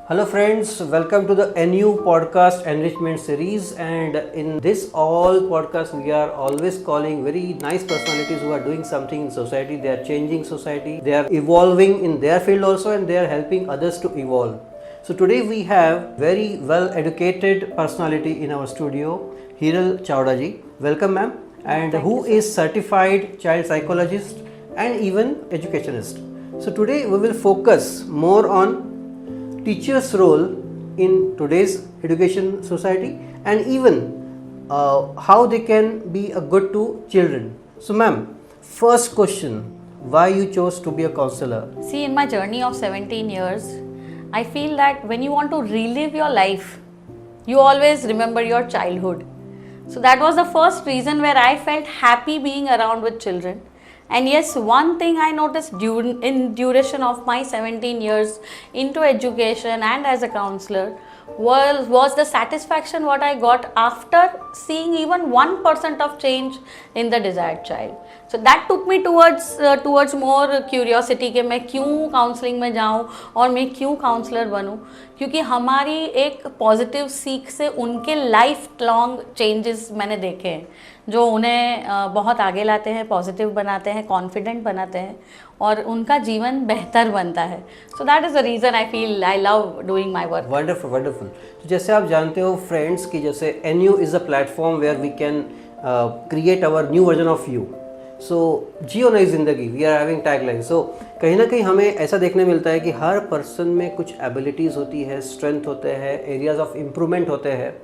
Hello friends, welcome to the NU podcast enrichment series, and in this all podcast we are always calling very nice personalities who are doing something in society. They are changing society, they are evolving in their field also, and they are helping others to evolve. So today we have very well educated personality in our studio, Hiral Chawda ji. Welcome ma'am, and who is certified child psychologist and even educationist. So today we will focus more on teachers' role in today's education society and even how they can be a good to children. So ma'am, first question, why you chose to be a counselor? See, in my journey of 17 years, I feel that when you want to relive your life, you always remember your childhood. So that was the first reason where I felt happy being around with children. And yes, one thing I noticed in duration of my 17 years into education and as a counselor was the satisfaction what I got after seeing even 1% of change in the desired child. So that took me towards more curiosity कि मैं क्यों counselling में जाऊँ और मैं क्यों counsellor बनूँ, क्योंकि हमारी एक पॉजिटिव सीख से उनके लाइफ लॉन्ग चेंजेस मैंने देखे हैं जो उन्हें बहुत आगे लाते हैं, पॉजिटिव बनाते हैं, कॉन्फिडेंट बनाते हैं और उनका जीवन बेहतर बनता है. So that is the reason I feel I love doing my work. Wonderful wonderful. तो जैसे आप जानते हो फ्रेंड्स कि जैसे NU is a platform where we can create our new version of you. So जियो नई जिंदगी, we are having tagline. So कहीं ना कहीं हमें ऐसा देखने मिलता है कि हर पर्सन में कुछ एबिलिटीज़ होती है, स्ट्रेंथ होते हैं, एरियाज ऑफ इम्प्रूवमेंट होते हैं.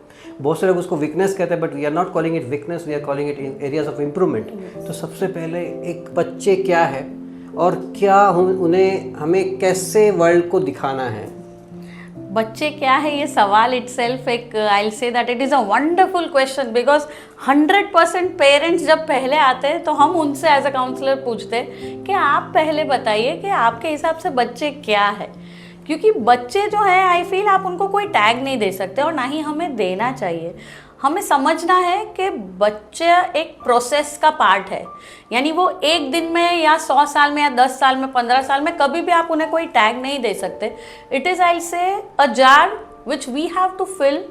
बहुत से लोग उसको वीकनेस कहते हैं, but we are not calling it weakness, we are calling it areas of improvement. तो सबसे पहले एक बच्चे क्या है और क्या उन्हें हमें कैसे वर्ल्ड को दिखाना है? बच्चे क्या है ये सवाल इटसेल्फ एक I will say that it is a wonderful question because 100% parents जब पहले आते हैं तो हम उनसे एज अ काउंसलर पूछते हैं कि आप पहले बताइए कि आपके हिसाब से बच्चे क्या है, क्योंकि बच्चे जो है आई फील आप उनको कोई टैग नहीं दे सकते और ना ही हमें देना चाहिए. हमें समझना है कि बच्चा एक प्रोसेस का पार्ट है, यानी वो एक दिन में या 100 साल में या 10 साल में 15 साल में कभी भी आप उन्हें कोई टैग नहीं दे सकते. It is I say a jar which we have to fill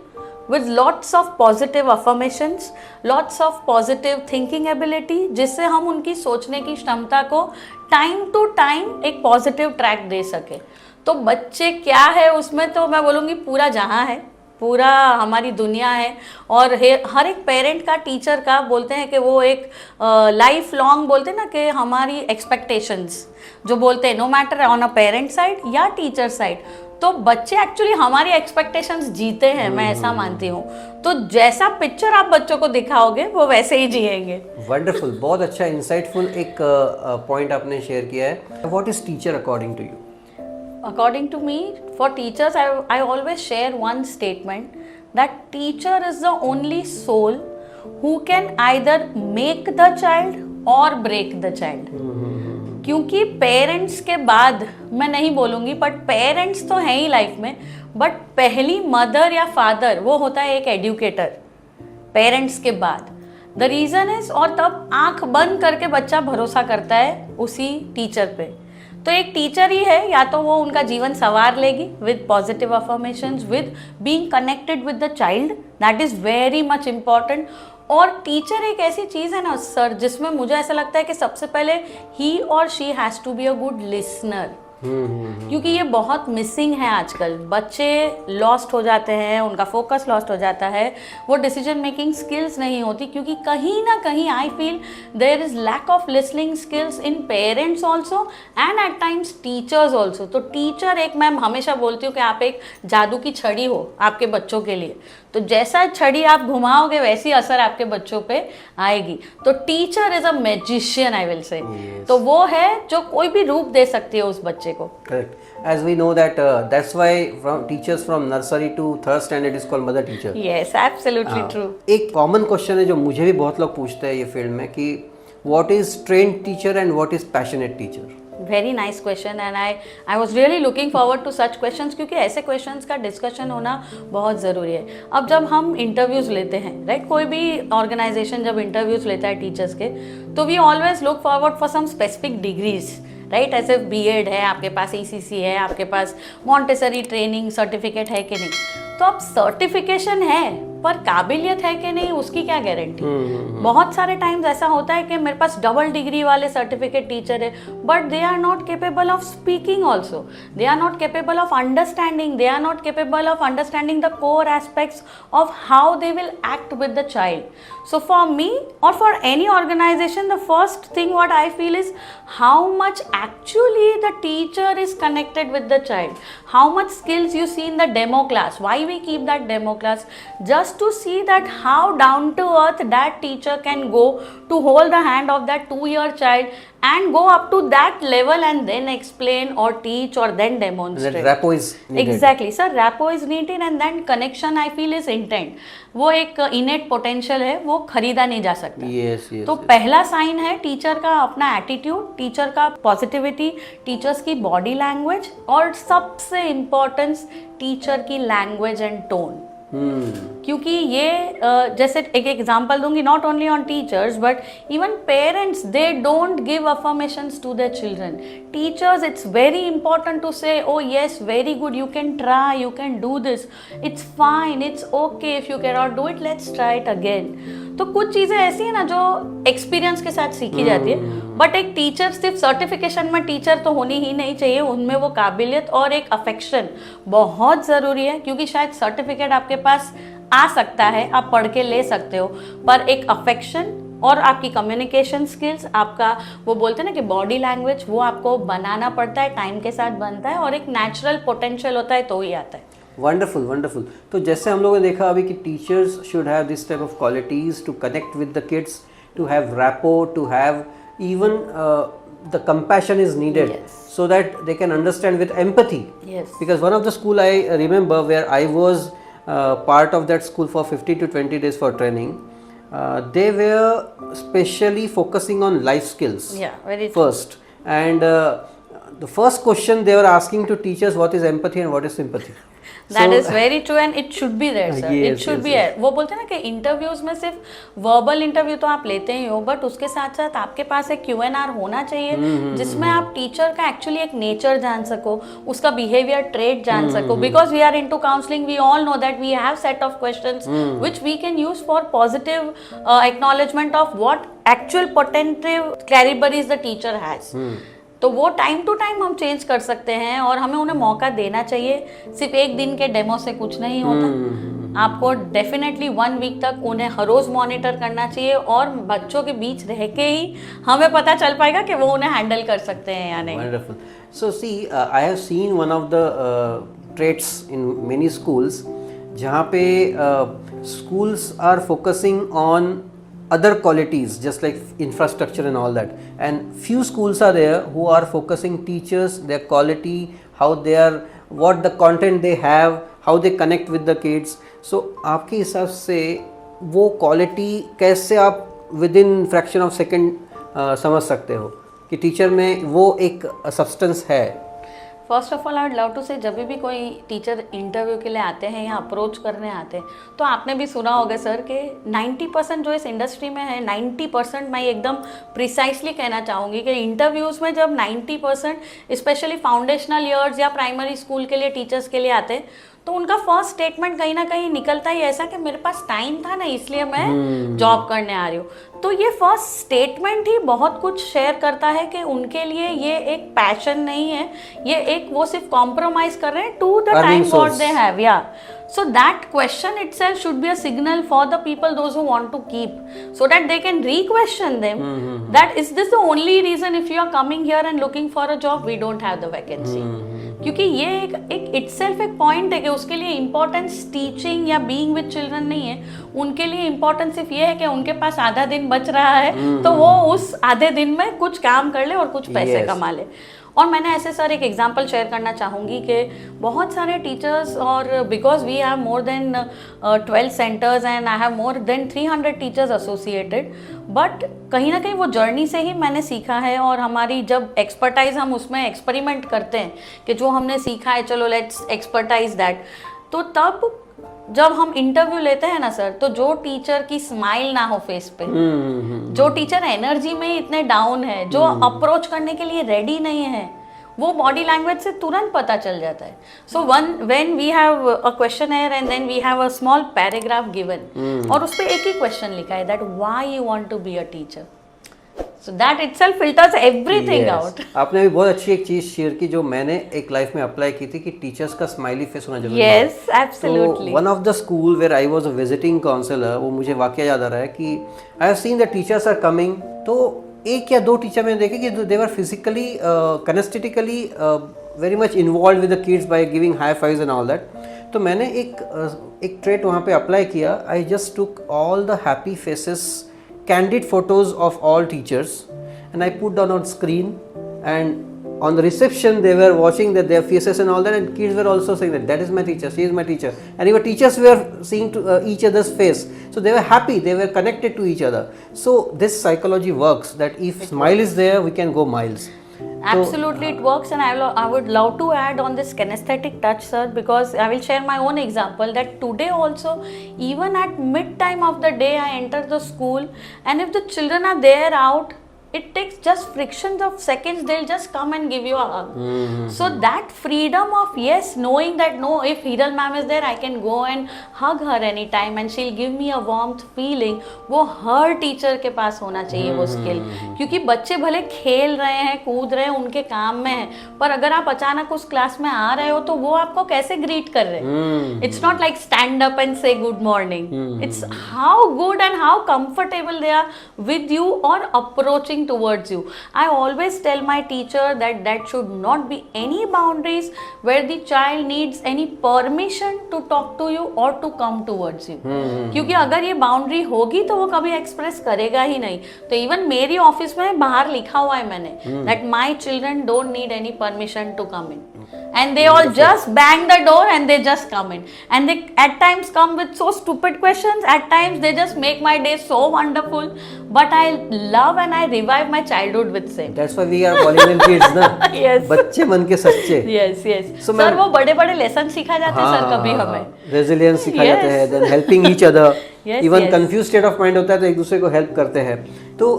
with lots of positive affirmations, lots of positive thinking ability, जिससे हम उनकी सोचने की क्षमता को टाइम टू टाइम एक पॉजिटिव ट्रैक दे सके. तो बच्चे क्या है उसमें तो मैं बोलूँगी पूरा जहाँ है, पूरा हमारी दुनिया है. और हर एक पेरेंट का, टीचर का बोलते हैं कि वो एक लाइफ लॉन्ग बोलते हैं ना कि हमारी एक्सपेक्टेशंस जो बोलते हैं no matter on a parent side या टीचर साइड, तो बच्चे एक्चुअली हमारी एक्सपेक्टेशंस जीते हैं. मैं ऐसा मानती हूँ. तो जैसा पिक्चर आप बच्चों को दिखाओगे वो वैसे ही जिएंगे. वंडरफुल, बहुत अच्छा इंसाइटफुल एक पॉइंट आपने शेयर किया है. What is teacher according to you? According to me, for teachers, I always share one statement that teacher is the only soul who can either make the child or break the child. क्योंकि parents के बाद मैं नहीं बोलूँगी, but parents तो हैं ही life में, but पहली मदर या फादर वो होता है एक एडुकेटर पेरेंट्स के बाद. द रीज़न इज़, और तब आँख बंद करके बच्चा भरोसा करता है उसी टीचर पे. तो एक टीचर ही है, या तो वो उनका जीवन संवार लेगी with positive affirmations, with being connected with the child, that is very much important. और टीचर एक ऐसी चीज़ है ना सर, जिसमें मुझे ऐसा लगता है कि सबसे पहले ही और she has to be a good listener. क्योंकि ये बहुत मिसिंग है आजकल. बच्चे लॉस्ट हो जाते हैं, उनका फोकस लॉस्ट हो जाता है, वो डिसीजन मेकिंग स्किल्स नहीं होती, क्योंकि कहीं ना कहीं I feel there is lack of listening skills in parents also and at times teachers also. तो टीचर एक, मैं हमेशा बोलती हूँ कि आप एक जादू की छड़ी हो आपके बच्चों के लिए. तो जैसा छड़ी आप घुमाओगे वैसी असर आपके बच्चों पे आएगी. तो teacher is a magician I will say. तो वो है जो कोई भी रूप दे सकती है उस बच्चे को. Correct. As we know that that's why from teachers from nursery to third standard is called mother teacher. Yes, absolutely true. एक कॉमन क्वेश्चन है जो मुझे भी बहुत लोग पूछते हैं ये फील्ड में कि what is trained teacher and what is passionate teacher? Very nice question and I was really looking forward to such questions, क्योंकि ऐसे क्वेश्चंस का डिस्कशन होना बहुत ज़रूरी है. अब जब हम इंटरव्यूज़ लेते हैं, राइट, कोई भी ऑर्गेनाइजेशन जब इंटरव्यूज़ लेता है टीचर्स के, तो we always look forward for some specific degrees right, ऐसे बीएड है आपके पास, ईसीसी है आपके पास, मॉन्टेसरी ट्रेनिंग सर्टिफिकेट है कि नहीं, तो अब सर्टिफिकेशन है पर काबिलियत है कि नहीं उसकी क्या गारंटी। बहुत सारे टाइम्स ऐसा होता है कि मेरे पास डबल डिग्री वाले सर्टिफिकेट टीचर है but they are not capable of speaking also, they are not capable of understanding, they are not capable of understanding the core aspects of how they will act with the child. So for me or for any organization, the first thing what I feel is how much actually the teacher is connected with the child, how much skills you see in the demo class. Why we keep that demo class? Just to see that how down to earth that teacher can go to hold the hand of that 2-year child and go up to that level and then explain or teach or then demonstrate. That rapport is needed. Exactly, sir. Rapport is needed and then connection I feel is intent. वो एक innate potential है, वो खरीदा नहीं जा सकता. Yes, yes. तो पहला साइन है टीचर का अपना एटीट्यूड, टीचर का पॉजिटिविटी, टीचर्स की बॉडी लैंग्वेज और सबसे इम्पोर्टेंस टीचर की लैंग्वेज एंड टोन. क्योंकि ये जैसे एक एग्जांपल दूंगी, not only on teachers but even parents, they don't give affirmations to their children. Teachers, it's very important to say oh yes very good, you can try, you can do this, it's fine, it's okay, if you can not do it let's try it again. तो कुछ चीज़ें ऐसी है ना जो experience के साथ सीखी जाती है. बट एक टीचर सिर्फ सर्टिफिकेशन में टीचर तो होनी ही नहीं चाहिए, उनमें वो काबिलियत और एक अफेक्शन बहुत ज़रूरी है. क्योंकि शायद सर्टिफिकेट आपके पास आ सकता है, आप पढ़ के ले सकते हो, पर एक अफेक्शन और आपकी कम्युनिकेशन स्किल्स, आपका वो बोलते हैं ना कि बॉडी लैंग्वेज, वो आपको बनाना पड़ता है, टाइम के साथ बनता है और एक नेचुरल पोटेंशियल होता है तो ही आता है. Wonderful wonderful. तो जैसे हम लोगों ने देखा अभी कि teachers should have this type of qualities to connect with the kids, to have rapport, to have even the compassion is needed. Yes. So that they can understand with empathy. Yes. Because one of the school I remember where I was part of that school for 50 to 20 days for training, they were specially focusing on life skills. Yeah, very true. First. And the first question they were asking to teachers, what is empathy and what is sympathy? That is very true and it should be there, sir. Yes, it should yes, be yes. there. वो बोलते हैं ना कि interviews में सिर्फ verbal interview तो आप लेते ही हो, बट उसके साथ साथ आपके पास एक Q&R होना चाहिए जिसमें आप टीचर का एक्चुअली एक नेचर जान सको, उसका बिहेवियर ट्रेट जान सको. Because we are into counselling, we all know that we have set of questions which we can use for positive acknowledgement of what actual potential calibres the teacher has. तो वो time to time हम change कर सकते हैं और हमें उन्हें मौका देना चाहिए. सिर्फ एक दिन के डेमो से कुछ नहीं होता. आपको डेफिनेटली 1 वीक तक उन्हें हर रोज मॉनिटर करना चाहिए और बच्चों के बीच रह के ही हमें पता चल पाएगा कि वो उन्हें हैंडल कर सकते हैं या नहीं. Wonderful. So see, I have seen one of the traits in many schools जहाँ पे schools are focusing on other qualities just like infrastructure and all that, and few schools are there who are focusing teachers, their quality, how they are, what the content they have, how they connect with the kids. So आपके हिसाब से वो quality कैसे आप within fraction of second समझ सकते हो कि टीचर में वो एक substance है? First of all I would love to say, जब भी कोई टीचर इंटरव्यू के लिए आते हैं या अप्रोच करने आते हैं तो आपने भी सुना होगा सर कि 90% जो इस इंडस्ट्री में है, 90% मैं एकदम प्रिसाइसली कहना चाहूँगी कि इंटरव्यूज़ में जब 90% स्पेशली फाउंडेशनल ईयर्स या प्राइमरी स्कूल के लिए टीचर्स के लिए आते हैं तो उनका फर्स्ट स्टेटमेंट कहीं ना कहीं निकलता ही ऐसा कि मेरे पास टाइम था ना इसलिए मैं जॉब करने आ रही हूँ. तो ये फर्स्ट स्टेटमेंट ही बहुत कुछ शेयर करता है कि उनके लिए ये एक पैशन नहीं है, ये एक वो सिर्फ कॉम्प्रोमाइज कर रहे हैं to the time what they have. या so that question itself should be a signal for the people those who want to keep, so that they can re-question them that is this the only reason if you are coming here and looking for a job we don't have the vacancy. क्योंकि ये एक itself एक point है कि उसके लिए importance teaching या being with children नहीं है. उनके लिए इम्पोर्टेंस सिर्फ ये है कि उनके पास आधा दिन बच रहा है तो वो उस आधे दिन में कुछ काम कर ले और कुछ पैसे कमा ले. और मैंने ऐसे सर एक एग्जांपल शेयर करना चाहूँगी कि बहुत सारे टीचर्स, और because we have more than 12 centres and I have more than 300 teachers associated, but कहीं ना कहीं वो जर्नी से ही मैंने सीखा है. और हमारी जब एक्सपर्टाइज हम उसमें एक्सपेरिमेंट करते हैं कि जो हमने सीखा है चलो लेट्स एक्सपर्टाइज दैट, तो तब जब हम इंटरव्यू लेते हैं ना सर, तो जो टीचर की स्माइल ना हो फेस पे, जो टीचर एनर्जी में इतने डाउन है, जो अप्रोच करने के लिए रेडी नहीं है, वो बॉडी लैंग्वेज से तुरंत पता चल जाता है. So when we have a questioner and then we have a small paragraph given, और उस पे एक ही क्वेश्चन लिखा है, that why you want to be a teacher. So that itself filters everything out. आपने भी बहुत अच्छी एक चीज शेयर की जो मैंने एक लाइफ में अप्लाई की थी कि टीचर्स का स्माइली फेस होना जरूरी है. Yes, absolutely. One of the school where I was a visiting counsellor, वो मुझे वाकया याद आ रहा है कि I have seen the teachers are coming, तो एक या दो टीचर मैंने देखे कि they were physically kinaesthetically very much involve with the kids by giving high fives and all that. तो मैंने एक ट्रेट वहाँ पे अप्लाई किया. I just took all the happy faces, candid photos of all teachers, and I put down on screen, and on the reception they were watching that their faces and all that, and kids were also saying that is my teacher, she is my teacher, and even teachers were seeing to each other's face, so they were happy, they were connected to each other. So this psychology works, that if smile is there we can go miles. Absolutely, it works, and I would love to add on this kinesthetic touch, sir, because I will share my own example that today also, even at mid time of the day, I enter the school, and if the children are there out, it takes just frictions of seconds, they'll just come and give you a hug. So that freedom of, yes, knowing that no, if Hiral ma'am is there, I can go and hug her anytime and she'll give me a warmth feeling, वो हर teacher के पास होना चाहिए वो skill. क्योंकि बच्चे भले खेल रहे हैं, कूद रहे हैं, उनके काम में है, पर अगर आप अचानक उस क्लास में आ रहे हो तो वो आपको कैसे ग्रीट कर रहे हैं. It's not like stand up and say good morning. It's how good and how comfortable they are with you और approaching towards you. I always tell my teacher that should not be any boundaries where the child needs any permission to talk to you or to come towards you. क्योंकि अगर ये boundary होगी तो वो कभी express करेगा ही नहीं. तो इवन मेरी ऑफिस में बाहर लिखा हुआ है मैंने that my children don't need any permission to come in. And they all just bang the door and they just come in, and they at times come with so stupid questions, at times they just make my day so wonderful, but I love and I revive my childhood with same. That's why we are calling them kids ना. Yes. बच्चे मन के सच्चे. Yes, yes. So sir वो बड़े बड़े lesson सिखा जाते हैं सर कभी हमें. Resilience सिखा जाते हैं, then helping each other. Even confused state of mind होता है तो एक दूसरे को help करते हैं. तो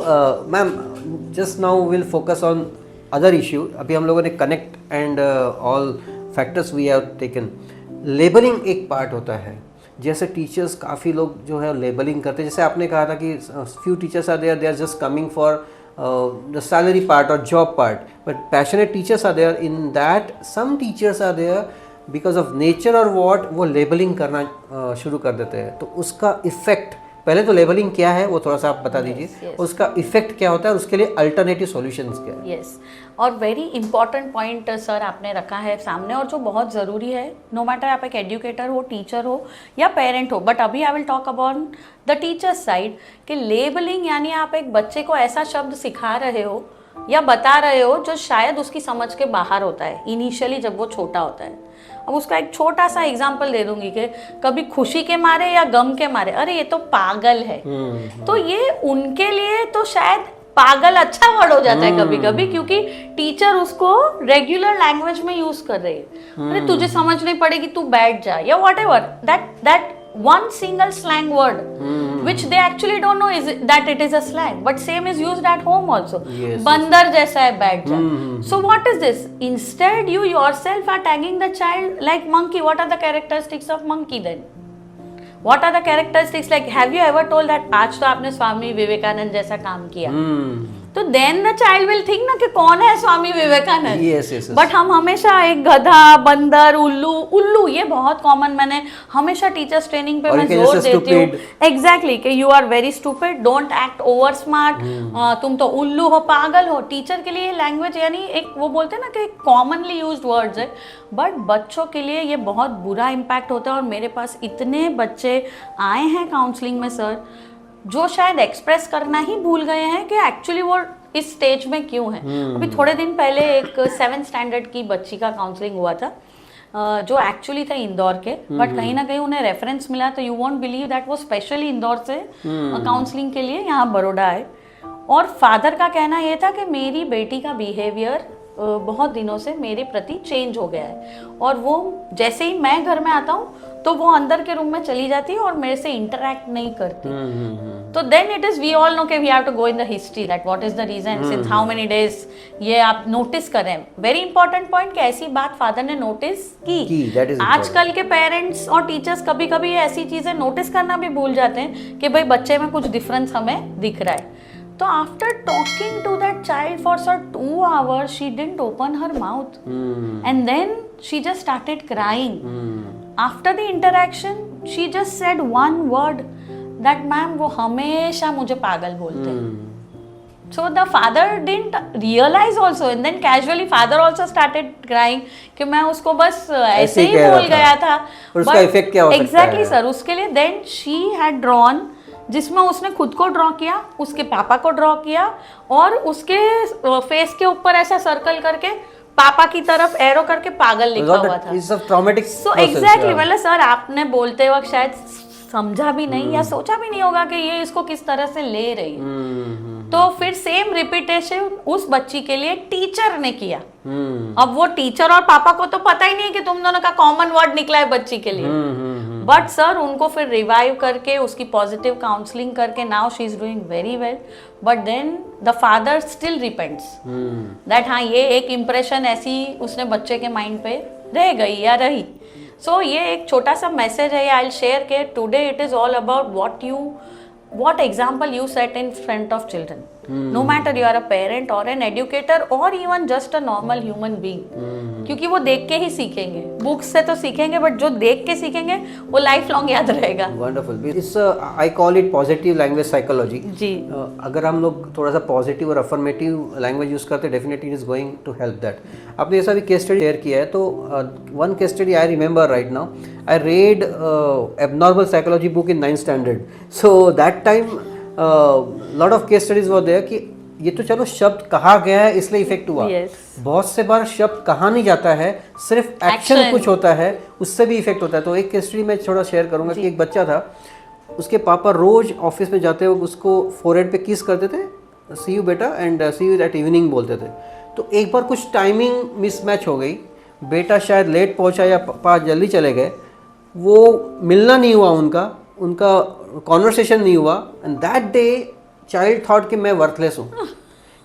ma'am just now we'll focus on other issue. अभी हम लोगों ने connect and all factors we have taken. Labelling एक पार्ट होता है. जैसे टीचर्स काफ़ी लोग जो है लेबलिंग करते हैं. जैसे आपने कहा था कि few teachers are there, they are just coming for the salary part और job part, but passionate teachers are there. In that some teachers are there because of nature और वॉट वो लेबलिंग करना शुरू कर देते हैं. तो उसका इफेक्ट, पहले तो लेबलिंग क्या है वो थोड़ा सा आप बता दीजिए. yes. उसका इफेक्ट क्या होता है और उसके लिए अल्टरनेटिव सॉल्यूशंस क्या है. यस, और वेरी इंपॉर्टेंट पॉइंट सर आपने रखा है सामने, और जो बहुत ज़रूरी है, नो मैटर आप एक एजुकेटर हो, टीचर हो या पेरेंट हो, बट अभी I will talk about the teacher side कि लेबलिंग यानी आप एक बच्चे को ऐसा शब्द सिखा रहे हो या बता रहे हो जो शायद उसकी समझ के बाहर होता है इनिशियली जब वो छोटा होता है. अब उसका एक छोटा सा एग्जाम्पल दे दूंगी कि कभी खुशी के मारे या गम के मारे, अरे ये तो पागल है, तो ये उनके लिए तो शायद पागल अच्छा वर्ड हो जाता है कभी कभी, क्योंकि टीचर उसको रेगुलर लैंग्वेज में यूज कर रही है. अरे तुझे समझ नहीं पड़ेगी, तू बैठ जा, या what ever that one single slang word which they actually don't know is that it is a slang, but same is used at home also. बंदर जैसा है, बैठ जा. So what is this? Instead you yourself are tagging the child like monkey. What are the characteristics of monkey then? What are the characteristics? Like have you ever told that आज तो आपने स्वामी विवेकानंद जैसा काम किया, तो then the child will think ना कि कौन है स्वामी विवेकानंद. yes. बट हम हमेशा एक गधा, बंदर, उल्लू ये बहुत कॉमन, मैंने हमेशा टीचर्स ट्रेनिंग पे मैं जोर देती हूँ एग्जैक्टली कि you are very stupid, don't act over smart, तुम तो उल्लू हो, पागल हो. टीचर के लिए लैंग्वेज यानी एक वो बोलते हैं ना कि कॉमनली यूज्ड वर्ड्स है, बट बच्चों के लिए ये बहुत बुरा इम्पैक्ट होता है. और मेरे पास इतने बच्चे आए हैं काउंसलिंग में सर जो शायद एक्सप्रेस करना ही भूल गए हैं कि एक्चुअली वो इस स्टेज में क्यों है. अभी थोड़े दिन पहले एक 7th स्टैंडर्ड की बच्ची का काउंसलिंग हुआ था जो एक्चुअली थे इंदौर के, बट कहीं ना कहीं उन्हें रेफरेंस मिला, तो यू वोंट बिलीव दैट वो स्पेशली इंदौर से काउंसलिंग के लिए यहाँ बड़ौदा आए. और फादर का कहना ये था कि मेरी बेटी का बिहेवियर बहुत दिनों से मेरे प्रति चेंज हो गया है, और वो जैसे ही मैं घर में आता हूँ तो वो अंदर के रूम में चली जाती है और मेरे से इंटरेक्ट नहीं करती। तो then it is we all know के we have to go in the history that what is the reason since how many days, ये आप नोटिस करें। वेरी इंपॉर्टेंट पॉइंट कि ऐसी बात फादर ने नोटिस की। आजकल के पेरेंट्स और टीचर्स कभी कभी ऐसी चीजें नोटिस करना भी भूल जाते हैं कि भाई बच्चे में कुछ डिफरेंस हमें दिख रहा है। तो after talking to that child for sir 2 hours she didn't open her mouth and then she just started crying. After the interaction she just said one word that ma'am वो हमेशा मुझे पागल बोलते हैं। So the father didn't realize also and then casually father also started crying कि मैं उसको बस ऐसे ही बोल गया था। उसका इफेक्ट क्या हो सकता है? Exactly sir, उसके लिए then she had drawn, जिसमें उसने खुद को ड्रॉ किया, उसके पापा को ड्रॉ किया और उसके फेस के ऊपर ऐसा सर्कल करके पापा की तरफ एरो करके पागल लिखा हुआ था। It's a traumatic So exactly, मतलब सर आपने बोलते वक्त शायद समझा भी नहीं या सोचा भी नहीं होगा कि ये इसको किस तरह से ले रही है। तो फिर सेम रिपीटेशन उस बच्ची के लिए टीचर ने किया। अब वो टीचर और पापा को तो पता ही नहीं कि तुम दोनों का कॉमन वर्ड निकला है बच्ची के लिए। बट सर उनको फिर रिवाइव करके उसकी पॉजिटिव काउंसलिंग करके now she is doing very well. But then the father still repents that हाँ ये एक इम्प्रेशन ऐसी उसने बच्चे के माइंड पे रह गई या रही। सो ये एक छोटा सा मैसेज है, आई विल शेयर के today it is all about what example you set in front of children. No matter you are a parent or an educator or even just a normal human being. क्योंकि वो देख के ही सीखेंगे, books से तो सीखेंगे but जो देख के सीखेंगे वो लाइफ लॉन्ग याद रहेगा। Wonderful. It's I call it positive language psychology. जी, अगर हम लोग थोड़ा सा पॉजिटिव और अफर्मेटिव लैंग्वेज यूज करते definitely it is going to help that. आपने ऐसा भी केस स्टडी शेयर किया है, तो one case study I remember right now, I read abnormal psychology book in 9th standard. So that time lot of case studies were there कि ये तो चलो शब्द कहा गया है इसलिए इफेक्ट हुआ। बहुत से बार शब्द कहा नहीं जाता है, सिर्फ एक्शन कुछ होता है उससे भी इफेक्ट होता है। तो एक केस स्टडी में थोड़ा शेयर करूंगा कि एक बच्चा था, उसके पापा रोज ऑफिस में जाते हुए उसको फोरहेड पे किस करते थे, सी यू बेटा and see you at evening बोलते थे। तो एक बार कुछ टाइमिंग मिसमैच हो गई, बेटा शायद लेट पहुंचा या पापा जल्दी चले गए, वो मिलना नहीं हुआ, उनका कॉन्वर्सेशन नहीं हुआ। And that day child thought कि मैं वर्थलेस हूँ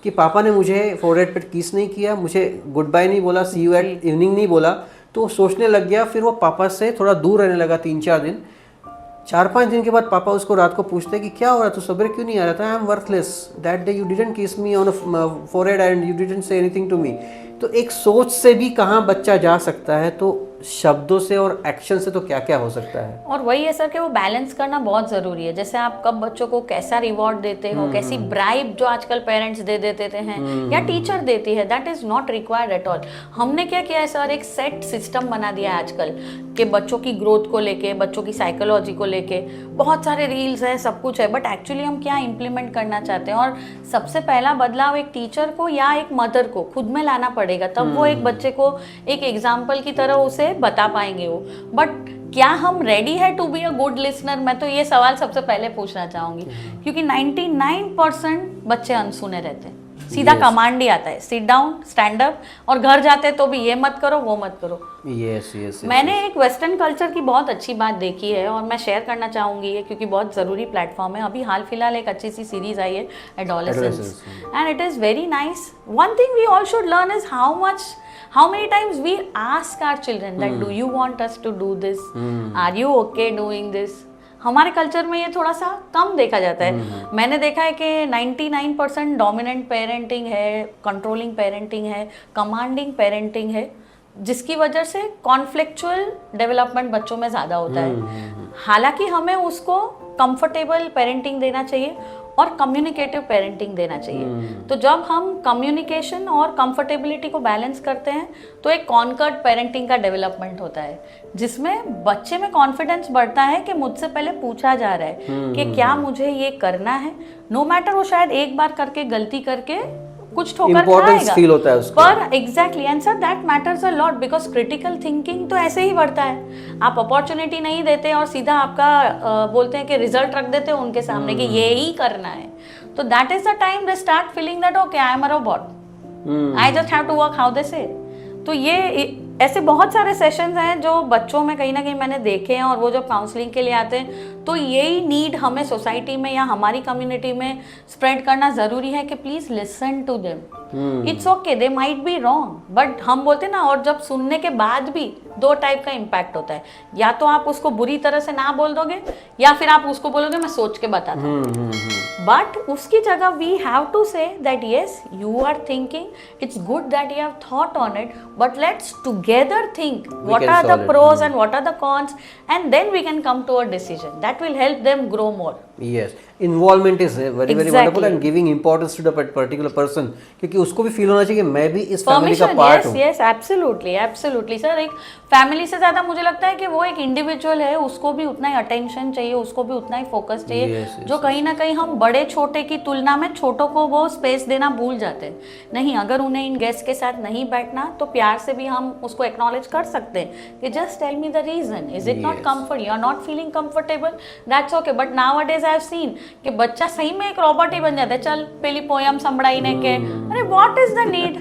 कि पापा ने मुझे फोरहेड पे किस नहीं किया, मुझे गुड बाय नहीं बोला, सी यू एट इवनिंग नहीं बोला। तो वो सोचने लग गया, फिर वो पापा से थोड़ा दूर रहने लगा 3-4 दिन। 4-5 दिन के बाद पापा उसको रात को पूछते कि क्या हो रहा, तू सवेरे क्यों नहीं आ रहा था? I am worthless, that day you didn't kiss me on forehead and you didn't say anything to me. तो एक सोच से भी कहाँ बच्चा जा सकता है, तो शब्दों से और एक्शन से तो क्या क्या हो सकता है। और वही है सर कि वो बैलेंस करना बहुत जरूरी है। जैसे आप कब बच्चों को कैसा रिवॉर्ड देते हो, कैसी ब्राइब जो आजकल पेरेंट्स दे देते हैं या टीचर देती है, that is not required at all. हमने क्या किया है सर, एक सेट सिस्टम बना दिया है आजकल कि बच्चों की ग्रोथ को लेके, बच्चों की साइकोलॉजी को लेके बहुत सारे रील्स हैं, सब कुछ है, बट एक्चुअली हम क्या इम्प्लीमेंट करना चाहते हैं। और सबसे पहला बदलाव एक टीचर को या एक मदर को खुद में लाना पड़ेगा, तब वो एक बच्चे को एक एग्जाम्पल की तरह उसे बता पाएंगे वो। बट क्या हम रेडी है to be a good listener? मैं तो ये सवाल सबसे पहले पूछना चाहूंगी, क्योंकि 99% बच्चे अनसुने रहते हैं, सीधा कमांड ही आता है, सिट डाउन, स्टैंड अप, और घर जाते तो भी ये मत करो वो मत करो। मैंने एक वेस्टर्न कल्चर की बहुत अच्छी बात देखी है और मैं शेयर करना चाहूंगी ये, क्योंकि बहुत ज़रूरी प्लेटफॉर्म है। अभी हाल फिलहाल एक अच्छी सी सीरीज आई है Adolescence, and it is very nice. One thing we all should learn is how many times we ask our children that do you want us to do this, are you okay doing this? हमारे culture में ये थोड़ा सा कम देखा जाता है। मैंने देखा है कि 99% डोमिनेंट पेरेंटिंग है, कंट्रोलिंग पेरेंटिंग है, कमांडिंग पेरेंटिंग है, जिसकी वजह से कॉन्फ्लिक्चुअल डेवलपमेंट बच्चों में ज़्यादा होता है। हालांकि हमें उसको कंफर्टेबल पेरेंटिंग देना चाहिए और कम्युनिकेटिव पेरेंटिंग देना चाहिए। तो जब हम कम्युनिकेशन और कंफर्टेबिलिटी को बैलेंस करते हैं तो एक कॉन्कर्ड पेरेंटिंग का डेवलपमेंट होता है, जिसमें बच्चे में कॉन्फिडेंस बढ़ता है कि मुझसे पहले पूछा जा रहा है कि क्या मुझे ये करना है। नो मैटर वो शायद एक बार करके गलती करके कुछ ठोकर खाएगा, फील होता है उसको। पर exactly answer that matters a lot, because critical thinking तो ऐसे ही बढ़ता है। आप अपॉर्चुनिटी नहीं देते और सीधा आपका बोलते हैं कि रिजल्ट रख देते हो उनके सामने कि ये ही करना है, तो that is the time they start feeling that okay I am a robot, I just have to work how they say. तो ये ऐसे बहुत सारे सेशंस हैं जो बच्चों में कहीं ना कहीं मैंने देखे हैं, और वो जब काउंसलिंग के लिए आते हैं तो यही नीड हमें सोसाइटी में या हमारी कम्युनिटी में स्प्रेड करना ज़रूरी है कि please listen to them. It's okay, they might be wrong, but हम बोलते हैं ना, और जब सुनने के बाद भी दो टाइप का इम्पैक्ट होता है, या तो आप उसको बुरी तरह से ना बोल दोगे या फिर आप उसको बोलोगे मैं सोच के बताता हूँ। बट उसकी जगह we have to say that yes you are thinking, it's good that you have thought on it, but let's together think what are the pros and what are the cons, and then we can come to a decision that will help them grow more. Yes, involvement is very Exactly. wonderful, and giving importance to the particular person, क्योंकि उसको भी feel होना चाहिए कि मैं भी इस family का पार्ट हूँ। Yes, absolutely, absolutely, sir. एक फैमिली से ज़्यादा मुझे लगता है कि वो एक इंडिविजुअल है, उसको भी उतना ही अटेंशन चाहिए, उसको भी उतना ही फोकस चाहिए, जो कहीं ना कहीं हम बड़े छोटे की तुलना में छोटों को वो स्पेस देना भूल जाते हैं। नहीं, अगर उन्हें इन गेस्ट के साथ नहीं बैठना तो प्यार से भी हम उसको एक्नॉलेज कर सकते हैं कि just tell me the reason, is it not comfort, you are not feeling comfortable, that's okay. But nowadays I have seen कि बच्चा सही में एक रॉबोट ही बन जाता है, चल पहली पोयम संभड़ाई ने के, अरे what is the need,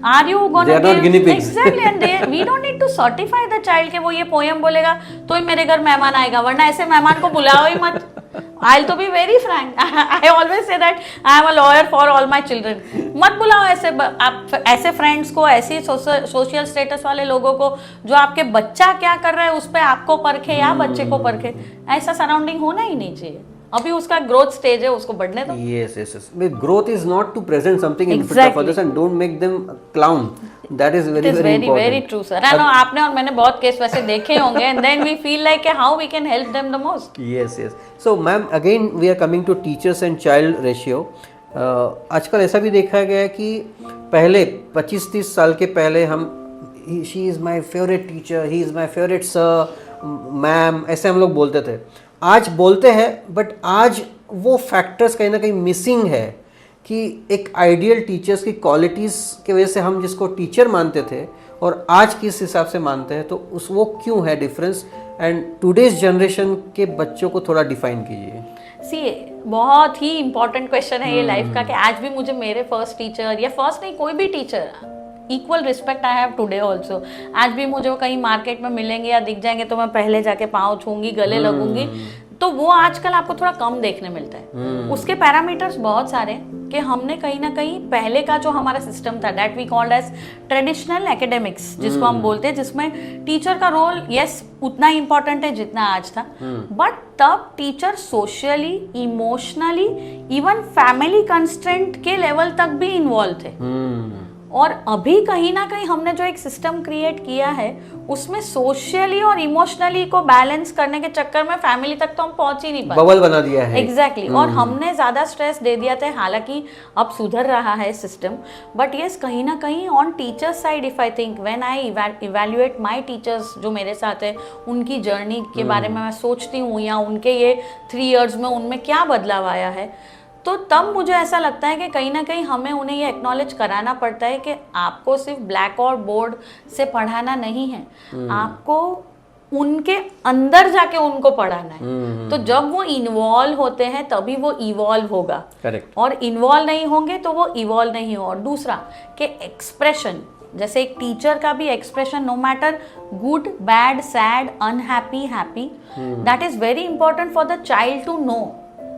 are you gonna give exactly, and we don't need to certify the child कि वो ये पोयम बोलेगा तो ही मेरे घर मेहमान आएगा, वरना ऐसे मेहमान को बुलाओ ही मत। I'll to be very frank, I always say that I am a lawyer for all my children. मत बुलाओ ऐसे आप ऐसे फ्रेंड्स को, ऐसे सोशल स्टेटस वाले लोगों को जो आपके बच्चा क्या कर रहा है उस पर आपको परखे या बच्चे को परखे, ऐसा सराउंडिंग होना ही नहीं चाहिए। अभी उसका ग्रोथ स्टेज है, उसको बढ़ने दो। Yes, yes, yes. Growth is not to present something in front of others and don't make them clown. That is very important. Very true, sir. I know आपने और मैंने बहुत केस वैसे देखे होंगे, and then we feel like how we can help them the most. Yes, yes. So, ma'am, again we are coming to teachers and child ratio. आजकल ऐसा भी देखा गया है कि पहले 25-30 साल के पहले हम she is my favorite teacher, he is my favorite sir, ma'am, ऐसे हम लोग बोलते थे। आज बोलते हैं, बट आज वो फैक्टर्स कहीं ना कहीं मिसिंग है कि एक आइडियल टीचर्स की क्वालिटीज़ की वजह से हम जिसको टीचर मानते थे और आज किस हिसाब से मानते हैं, तो उस वो क्यों है डिफरेंस, एंड टुडेज जनरेशन के बच्चों को थोड़ा डिफाइन कीजिए। सी, बहुत ही इंपॉर्टेंट क्वेश्चन है ये लाइफ का, कि आज भी मुझे मेरे फर्स्ट टीचर, या फर्स्ट नहीं कोई भी teacher, equal respect I have today also. आज भी मुझे वो कहीं मार्केट में मिलेंगे या दिख जाएंगे तो मैं पहले जाके पाँव छूंगी, गले लगूंगी, तो वो आजकल आपको थोड़ा कम देखने मिलता है। उसके पैरामीटर्स बहुत सारे कि हमने कहीं ना कहीं पहले का जो हमारा सिस्टम था, that we called as traditional academics, जिसको हम बोलते हैं, जिसमें टीचर का रोल यस उतना ही इंपॉर्टेंट है जितना आज था, बट तब teacher socially, emotionally, even family constraint के लेवल तक भी इन्वॉल्व थे। और अभी कहीं ना कहीं हमने जो एक सिस्टम क्रिएट किया है उसमें सोशली और इमोशनली को बैलेंस करने के चक्कर में फैमिली तक तो हम पहुंच ही नहीं पाते, बबल बना दिया है। एग्जैक्टली और हमने ज्यादा स्ट्रेस दे दिया था। हालांकि अब सुधर रहा है सिस्टम, बट यस कहीं ना कहीं on teachers side, if I think when I evaluate my teachers जो मेरे साथ है, उनकी जर्नी के बारे में मैं सोचती हूँ, या उनके ये 3 years में उनमें क्या बदलाव आया है, तो तब मुझे ऐसा लगता है कि कहीं ना कहीं हमें उन्हें ये एक्नॉलेज कराना पड़ता है कि आपको सिर्फ ब्लैक और बोर्ड से पढ़ाना नहीं है, आपको उनके अंदर जाके उनको पढ़ाना है। तो जब वो इन्वॉल्व होते हैं तभी वो इवॉल्व होगा। करेक्ट। और इन्वॉल्व नहीं होंगे तो वो इवॉल्व नहीं हो। और दूसरा कि एक्सप्रेशन, जैसे एक टीचर का भी expression, no matter good, bad, sad, unhappy, happy, that is very important for the child to know.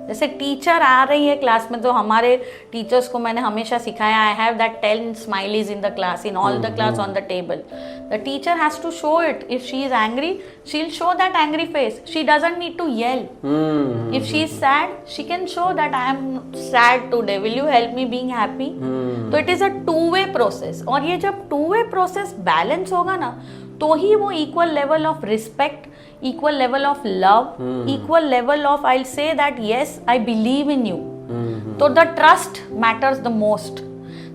जैसे टीचर आ रही है क्लास में, तो हमारे टीचर्स को मैंने हमेशा सिखाया, I have that 10 smileys in the class, in all the class on the table. The teacher has to show it. If she is angry, she will show that angry face, she doesn't need to yell. If she is sad, she can show that I am sad today, will you help me being happy. तो it is a 2-way process, और ये जब 2-way process balance होगा ना, तो ही वो equal level of respect, equal level of love, equal level of, I'll say that yes, I believe in you. तो the trust matters the most.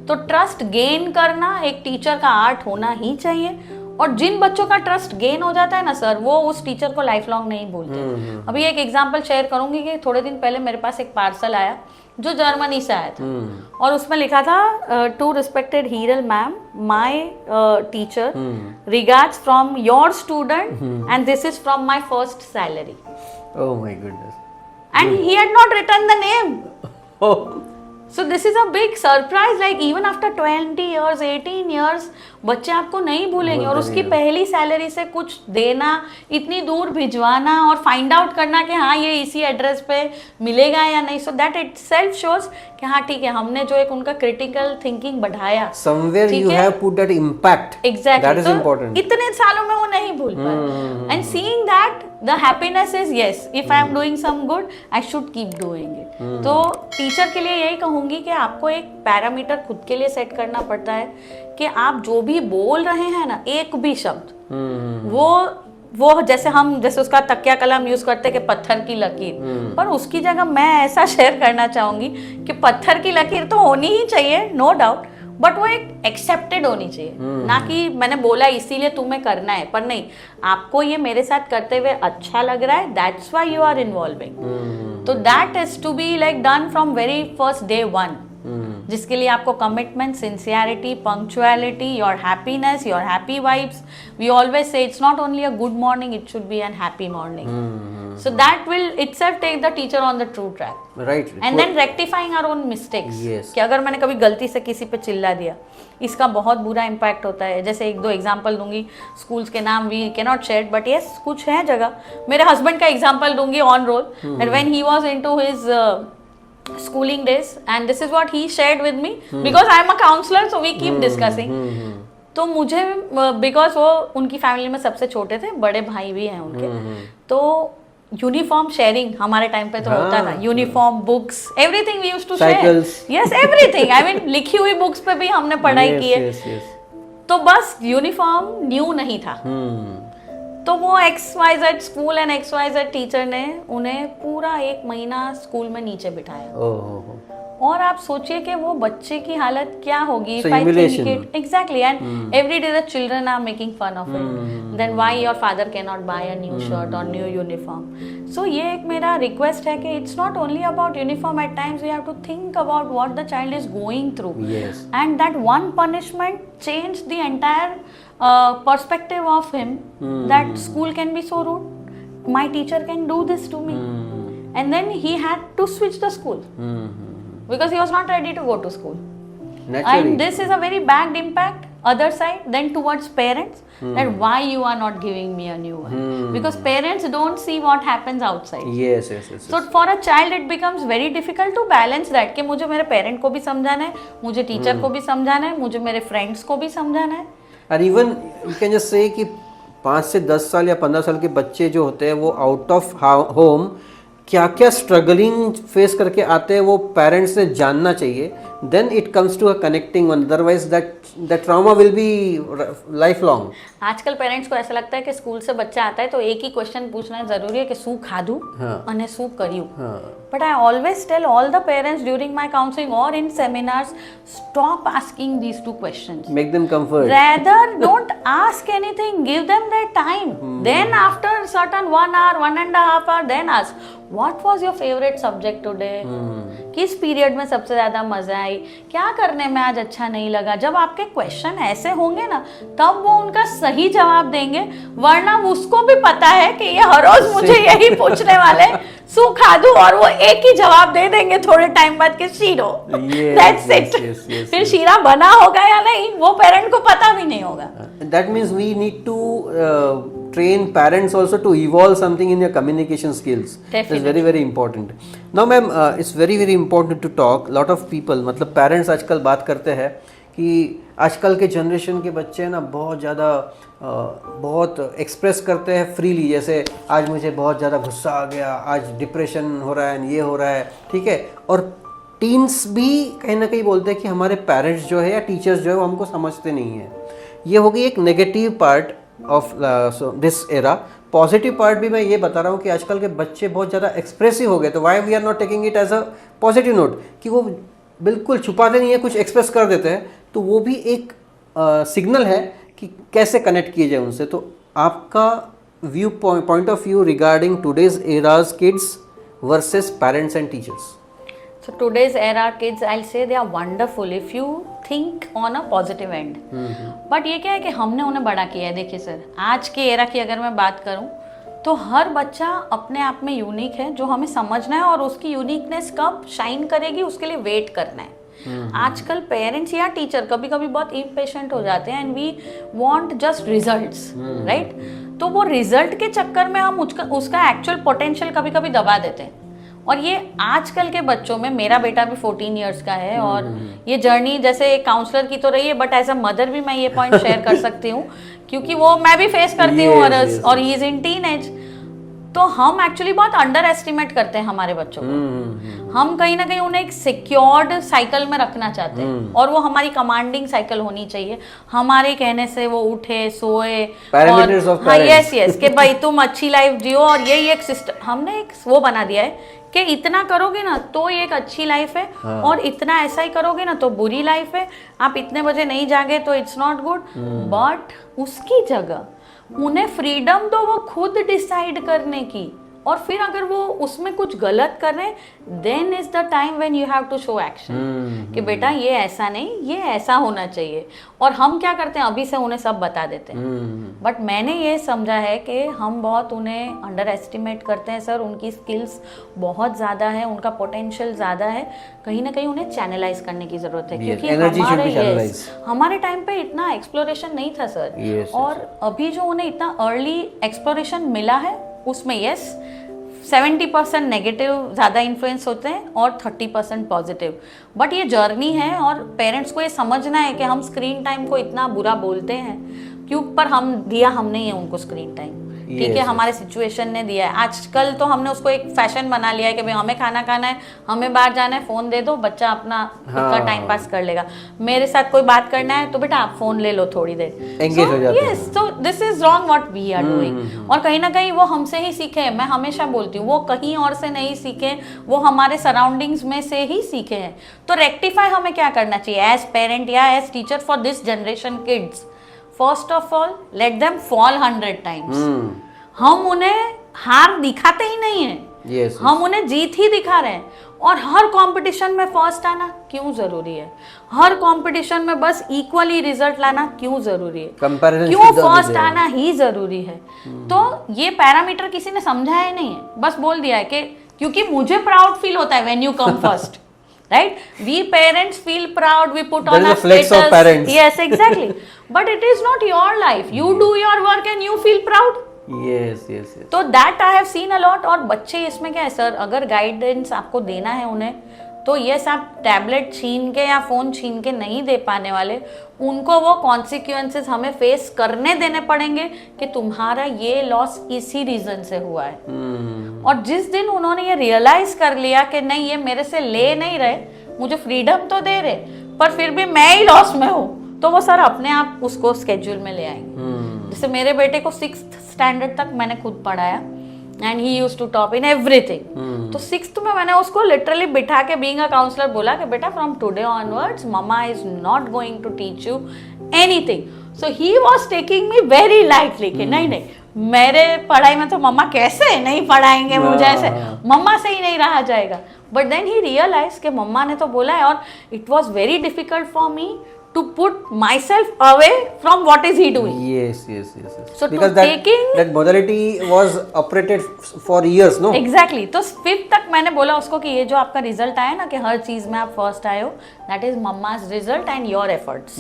तो trust gain करना एक टीचर का आर्ट होना ही चाहिए। और जिन बच्चों का ट्रस्ट गेन हो जाता है ना सर, वो उस टीचर को लाइफ लॉन्ग नहीं भूलते। अभी एक एग्जांपल शेयर करूंगी कि थोड़े दिन पहले मेरे पास एक पार्सल आया जो जर्मनी से आया था, और उसमें लिखा था, to respected Hiral ma'am, my teacher, regards from your student, and this is from my first salary. Oh my goodness. And he had not written the name. So this is a big surprise, like even after 20 years, 18 years, बच्चे आपको नहीं भूलेंगे और उसकी पहली salary से कुछ देना, इतनी दूर भिजवाना और फाइंड आउट करना कि हाँ ये इसी एड्रेस पे मिलेगा या नहीं, so that it self shows कि हाँ ठीक है, हमने जो एक उनका क्रिटिकल थिंकिंग बढ़ाया, somewhere you have put that impact. Exactly. That is तो important. इतने सालों में वो नहीं भूल पाए. And seeing that the happiness is yes, if I am doing some good, I should keep doing it. तो टीचर के लिए यही कहूंगी कि आपको एक पैरामीटर खुद के लिए सेट करना पड़ता है कि आप जो भी बोल रहे हैं ना, एक भी शब्द वो जैसे उसका तकिया कलम यूज करते कि पत्थर की लकीर, पर उसकी जगह मैं ऐसा शेयर करना चाहूंगी कि पत्थर की लकीर तो होनी ही चाहिए, नो डाउट, बट वो एक एक्सेप्टेड होनी चाहिए, ना कि मैंने बोला इसीलिए तुम्हें करना है, पर नहीं, आपको ये मेरे साथ करते हुए अच्छा लग रहा है, that's why you are involving. तो that is to be like done from very first day one, जिसके लिए आपको commitment, sincerity, punctuality, your happiness, your happy vibes. We always say it's not only a good morning, it should be an happy morning. So that will itself take the teacher on the true track. Right. And then rectifying our own mistakes. Yes. कि अगर मैंने कभी गलती से किसी पे चिल्ला दिया, इसका बहुत बुरा इम्पैक्ट होता है. जैसे एक दो एग्जांपल दूंगी, स्कूल्स के नाम we can not share, but yes कुछ है जगह. मेरे हस्बैंड का एग्जांपल दूंगी on roll, that when he was into his schooling days, and this is what he shared with me, because I am a counselor, so we keep discussing. तो मुझे because वो उनकी फैमिली में सबसे छोटे थे, बड़े भाई भी हैं उनके, तो यूनिफॉर्म शेयरिंग हमारे टाइम पे तो होता था, uniform, books, everything we used to share. Yes, everything. I mean लिखी हुई बुक्स पे भी हमने पढ़ाई की है. तो बस यूनिफॉर्म न्यू नहीं था. तो वो XYZ school and XYZ teacher ने उन्हें पूरा 1 महीना स्कूल में नीचे बिठाया. और आप सोचिए कि वो बच्चे की हालत क्या होगी. Exactly. And every day the children are making fun of it. Then why your father can not buy a new shirt और न्यू यूनिफॉर्म. सो ये एक मेरा रिक्वेस्ट है कि it's not only about uniform, at times we have to think about what the child is going through, and that one punishment change the entire perspective of him, that school can be so rude, my teacher can do this to me, and then he had to switch the school because he was not ready to go to school. Naturally. And this is a very bad impact other side then towards parents, that why you are not giving me a new one, because parents don't see what happens outside. Yes. So for a child it becomes very difficult to balance that कि मुझे मेरे parent को भी समझाना है, मुझे teacher को भी समझाना है, मुझे मेरे फ्रेंड्स को भी समझाना है. और even you can just say कि 5 से 10 साल या 15 साल के बच्चे जो होते हैं वो आउट ऑफ होम क्या क्या स्ट्रगलिंग फेस करके आते हैं वो पेरेंट्स ने जानना चाहिए. Then it comes to a connecting one, otherwise that trauma will be life long. आजकल पेरेंट्स को ऐसा लगता है कि स्कूल से बच्चा आता है तो एक ही क्वेश्चन पूछना जरूरी है कि શું ખાધું અને શું કર્યું. But I always tell all the parents during my counseling or in seminars, stop asking these 2 questions. Make them comfort. Rather, don't ask anything. Give them their time. Then after certain 1 hour, 1.5 hour, then ask, what was your favorite subject today? किस period में सबसे ज्यादा मजा आई, क्या करने में आज अच्छा नहीं लगा. जब आपके क्वेश्चन ऐसे होंगे ना, तब वो उनका सही जवाब देंगे. वरना उसको भी पता है कि ये हर रोज मुझे यही पूछने वाले, सू खादू, और वो एक ही जवाब दे देंगे थोड़े टाइम बाद के शीरो. That's it. फिर शीरा बना होगा या नहीं वो पेरेंट को पता भी नहीं होगा. That means we need to train parents also to evolve something in their communication skills. Definitely. That's very very important. Now ma'am, it's very very important to talk. Lot of people, मतलब parents आजकल बात करते हैं कि आजकल के generation के बच्चे ना बहुत ज़्यादा बहुत एक्सप्रेस करते हैं फ्रीली. जैसे आज मुझे बहुत ज़्यादा गुस्सा आ गया, आज डिप्रेशन हो रहा है, ये हो रहा है, ठीक है. और टीन्स भी कहीं ना कहीं बोलते हैं कि हमारे पेरेंट्स जो है या टीचर्स जो है वो हमको समझते नहीं है. ये हो गई एक negative part of this era. Positive part भी मैं ये बता रहा हूँ कि आजकल के बच्चे बहुत ज़्यादा एक्सप्रेसिव हो गए. तो why we are not taking it as a positive note कि वो बिल्कुल छुपाते नहीं है, कुछ एक्सप्रेस कर देते हैं. तो वो भी एक सिग्नल है कि कैसे कनेक्ट किए जाए उनसे. तो आपका view point of view regarding today's eras kids versus parents and teachers. So today's era kids, I'll say they are wonderful if you think on a positive end. But ये क्या है कि हमने उन्हें बड़ा किया है. देखिए सर, आज के एरा की अगर मैं बात करूं तो हर बच्चा अपने आप में यूनिक है, जो हमें समझना है, और उसकी यूनिकनेस कब शाइन करेगी उसके लिए वेट करना है। आजकल पेरेंट्स या टीचर कभी कभी बहुत इम्पेशेंट हो जाते हैं and we want just results, right. तो वो रिजल्ट के चक्कर में हम उसका एक्चुअल पोटेंशियल कभी कभी दबा देते हैं। और ये आजकल के बच्चों में, मेरा बेटा भी 14 इयर्स का है और ये जर्नी जैसे काउंसलर की तो रही है, बट एज अ मदर भी मैं ये पॉइंट शेयर कर सकती हूँ क्योंकि वो मैं भी फेस करती हूँ और ही इज इन टीनेज। तो हम एक्चुअली बहुत अंडर एस्टिमेट करते हैं हमारे बच्चों को। हम कहीं ना कहीं उन्हें एक सिक्योर्ड साइकिल में रखना चाहते हैं और वो हमारी कमांडिंग साइकिल होनी चाहिए। हमारे कहने से वो उठे सोए और हाँ यस कि भाई तुम अच्छी लाइफ जियो और यही एक सिस्टम हमने एक वो बना दिया है कि इतना करोगे ना तो ये एक अच्छी लाइफ है और इतना ऐसा ही करोगे ना तो बुरी लाइफ है। आप इतने बजे नहीं जागे तो इट्स नॉट गुड। बट उसकी जगह उन्हें फ्रीडम दो वो खुद डिसाइड करने की, और फिर अगर वो उसमें कुछ गलत कर रहे हैं then is the time when you have to show action कि बेटा ये ऐसा नहीं, ये ऐसा होना चाहिए। और हम क्या करते हैं, अभी से उन्हें सब बता देते हैं। बट मैंने ये समझा है कि हम बहुत उन्हें अंडर एस्टिमेट करते हैं सर। उनकी स्किल्स बहुत ज़्यादा है, उनका पोटेंशियल ज़्यादा है, कहीं ना कहीं उन्हें चैनलाइज करने की ज़रूरत है क्योंकि हमारे टाइम पे इतना एक्सप्लोरेशन नहीं था सर। और अभी जो उन्हें इतना अर्ली एक्सप्लोरेशन मिला है उसमें 70% नेगेटिव ज़्यादा इन्फ्लुएंस होते हैं और 30% पॉजिटिव। बट ये जर्नी है और पेरेंट्स को ये समझना है कि हम स्क्रीन टाइम को इतना बुरा बोलते हैं क्यों, पर हमने ही उनको स्क्रीन टाइम, ठीक है, हमारे सिचुएशन ने दिया है। आजकल तो हमने उसको एक फैशन बना लिया है कि भाई हमें खाना खाना है, हमें बाहर जाना है, फोन दे दो, बच्चा अपना उसका टाइम पास कर लेगा। मेरे साथ कोई बात करना है तो बेटा आप फोन ले लो थोड़ी देर, एंगेज हो जाते हैं। यस, तो this is wrong what we are doing. और कहीं ना कहीं वो हमसे ही सीखे। मैं हमेशा बोलती हूँ वो कहीं और से नहीं सीखे, वो हमारे सराउंडिंग्स में से ही सीखे हैं। तो रेक्टिफाई हमें क्या करना चाहिए एज पेरेंट या as teacher for this generation kids? First of all let them fall 100 times. हम उन्हें हार दिखाते ही नहीं है, हम उन्हें जीत ही दिखा रहे हैं। और हर कंपटीशन में फर्स्ट आना क्यों जरूरी है? हर कंपटीशन में बस इक्वली रिजल्ट लाना क्यों जरूरी है? क्यों फर्स्ट आना ही जरूरी है? तो ये पैरामीटर किसी ने समझाया ही नहीं है, बस बोल दिया है कि क्योंकि मुझे प्राउड फील होता है when you come first, right? We parents feel proud, we put on our status. Yes, exactly. But it is not your life. You do your work and you feel proud. Yes. तो that I have seen a lot. और बच्चे इसमें क्या है sir, अगर guidance आपको देना है उन्हें, तो यस आप टैबलेट छीन के या फोन छीन के नहीं दे पाने वाले। उनको वो कॉन्सिक्वेंसेस हमें फेस करने देने पड़ेंगे कि तुम्हारा ये लॉस इसी रीजन से हुआ है। और जिस दिन उन्होंने ये रियलाइज कर लिया कि नहीं ये मेरे से ले नहीं रहे, मुझे फ्रीडम तो दे रहे पर फिर भी मैं ही लॉस में हूँ, तो वो सर अपने आप उसको स्केड्यूल में ले आएंगे। जैसे मेरे बेटे को 6th स्टैंडर्ड तक मैंने खुद पढ़ाया and he used to top in everything. तो 6th में मैंने उसको लिटरली बिठा के बीइंग अ काउंसलर बोला कि बेटा from today onwards mamma is not going to teach you anything. So he was taking me very lightly कि नहीं मेरे पढ़ाई में तो मम्मा कैसे नहीं पढ़ाएंगे मुझे, ऐसे मम्मा से ही नहीं रहा जाएगा। बट देन ही रियलाइज कि मम्मा ने तो बोला है, और it was very difficult for me to put myself away from what is he doing. Yes. So because that modality was operated for years, no? Exactly. तो 5th तक मैंने बोला उसको कि ये जो आपका रिजल्ट आया ना कि हर चीज में आप फर्स्ट आए हो, that is mama's result and your efforts,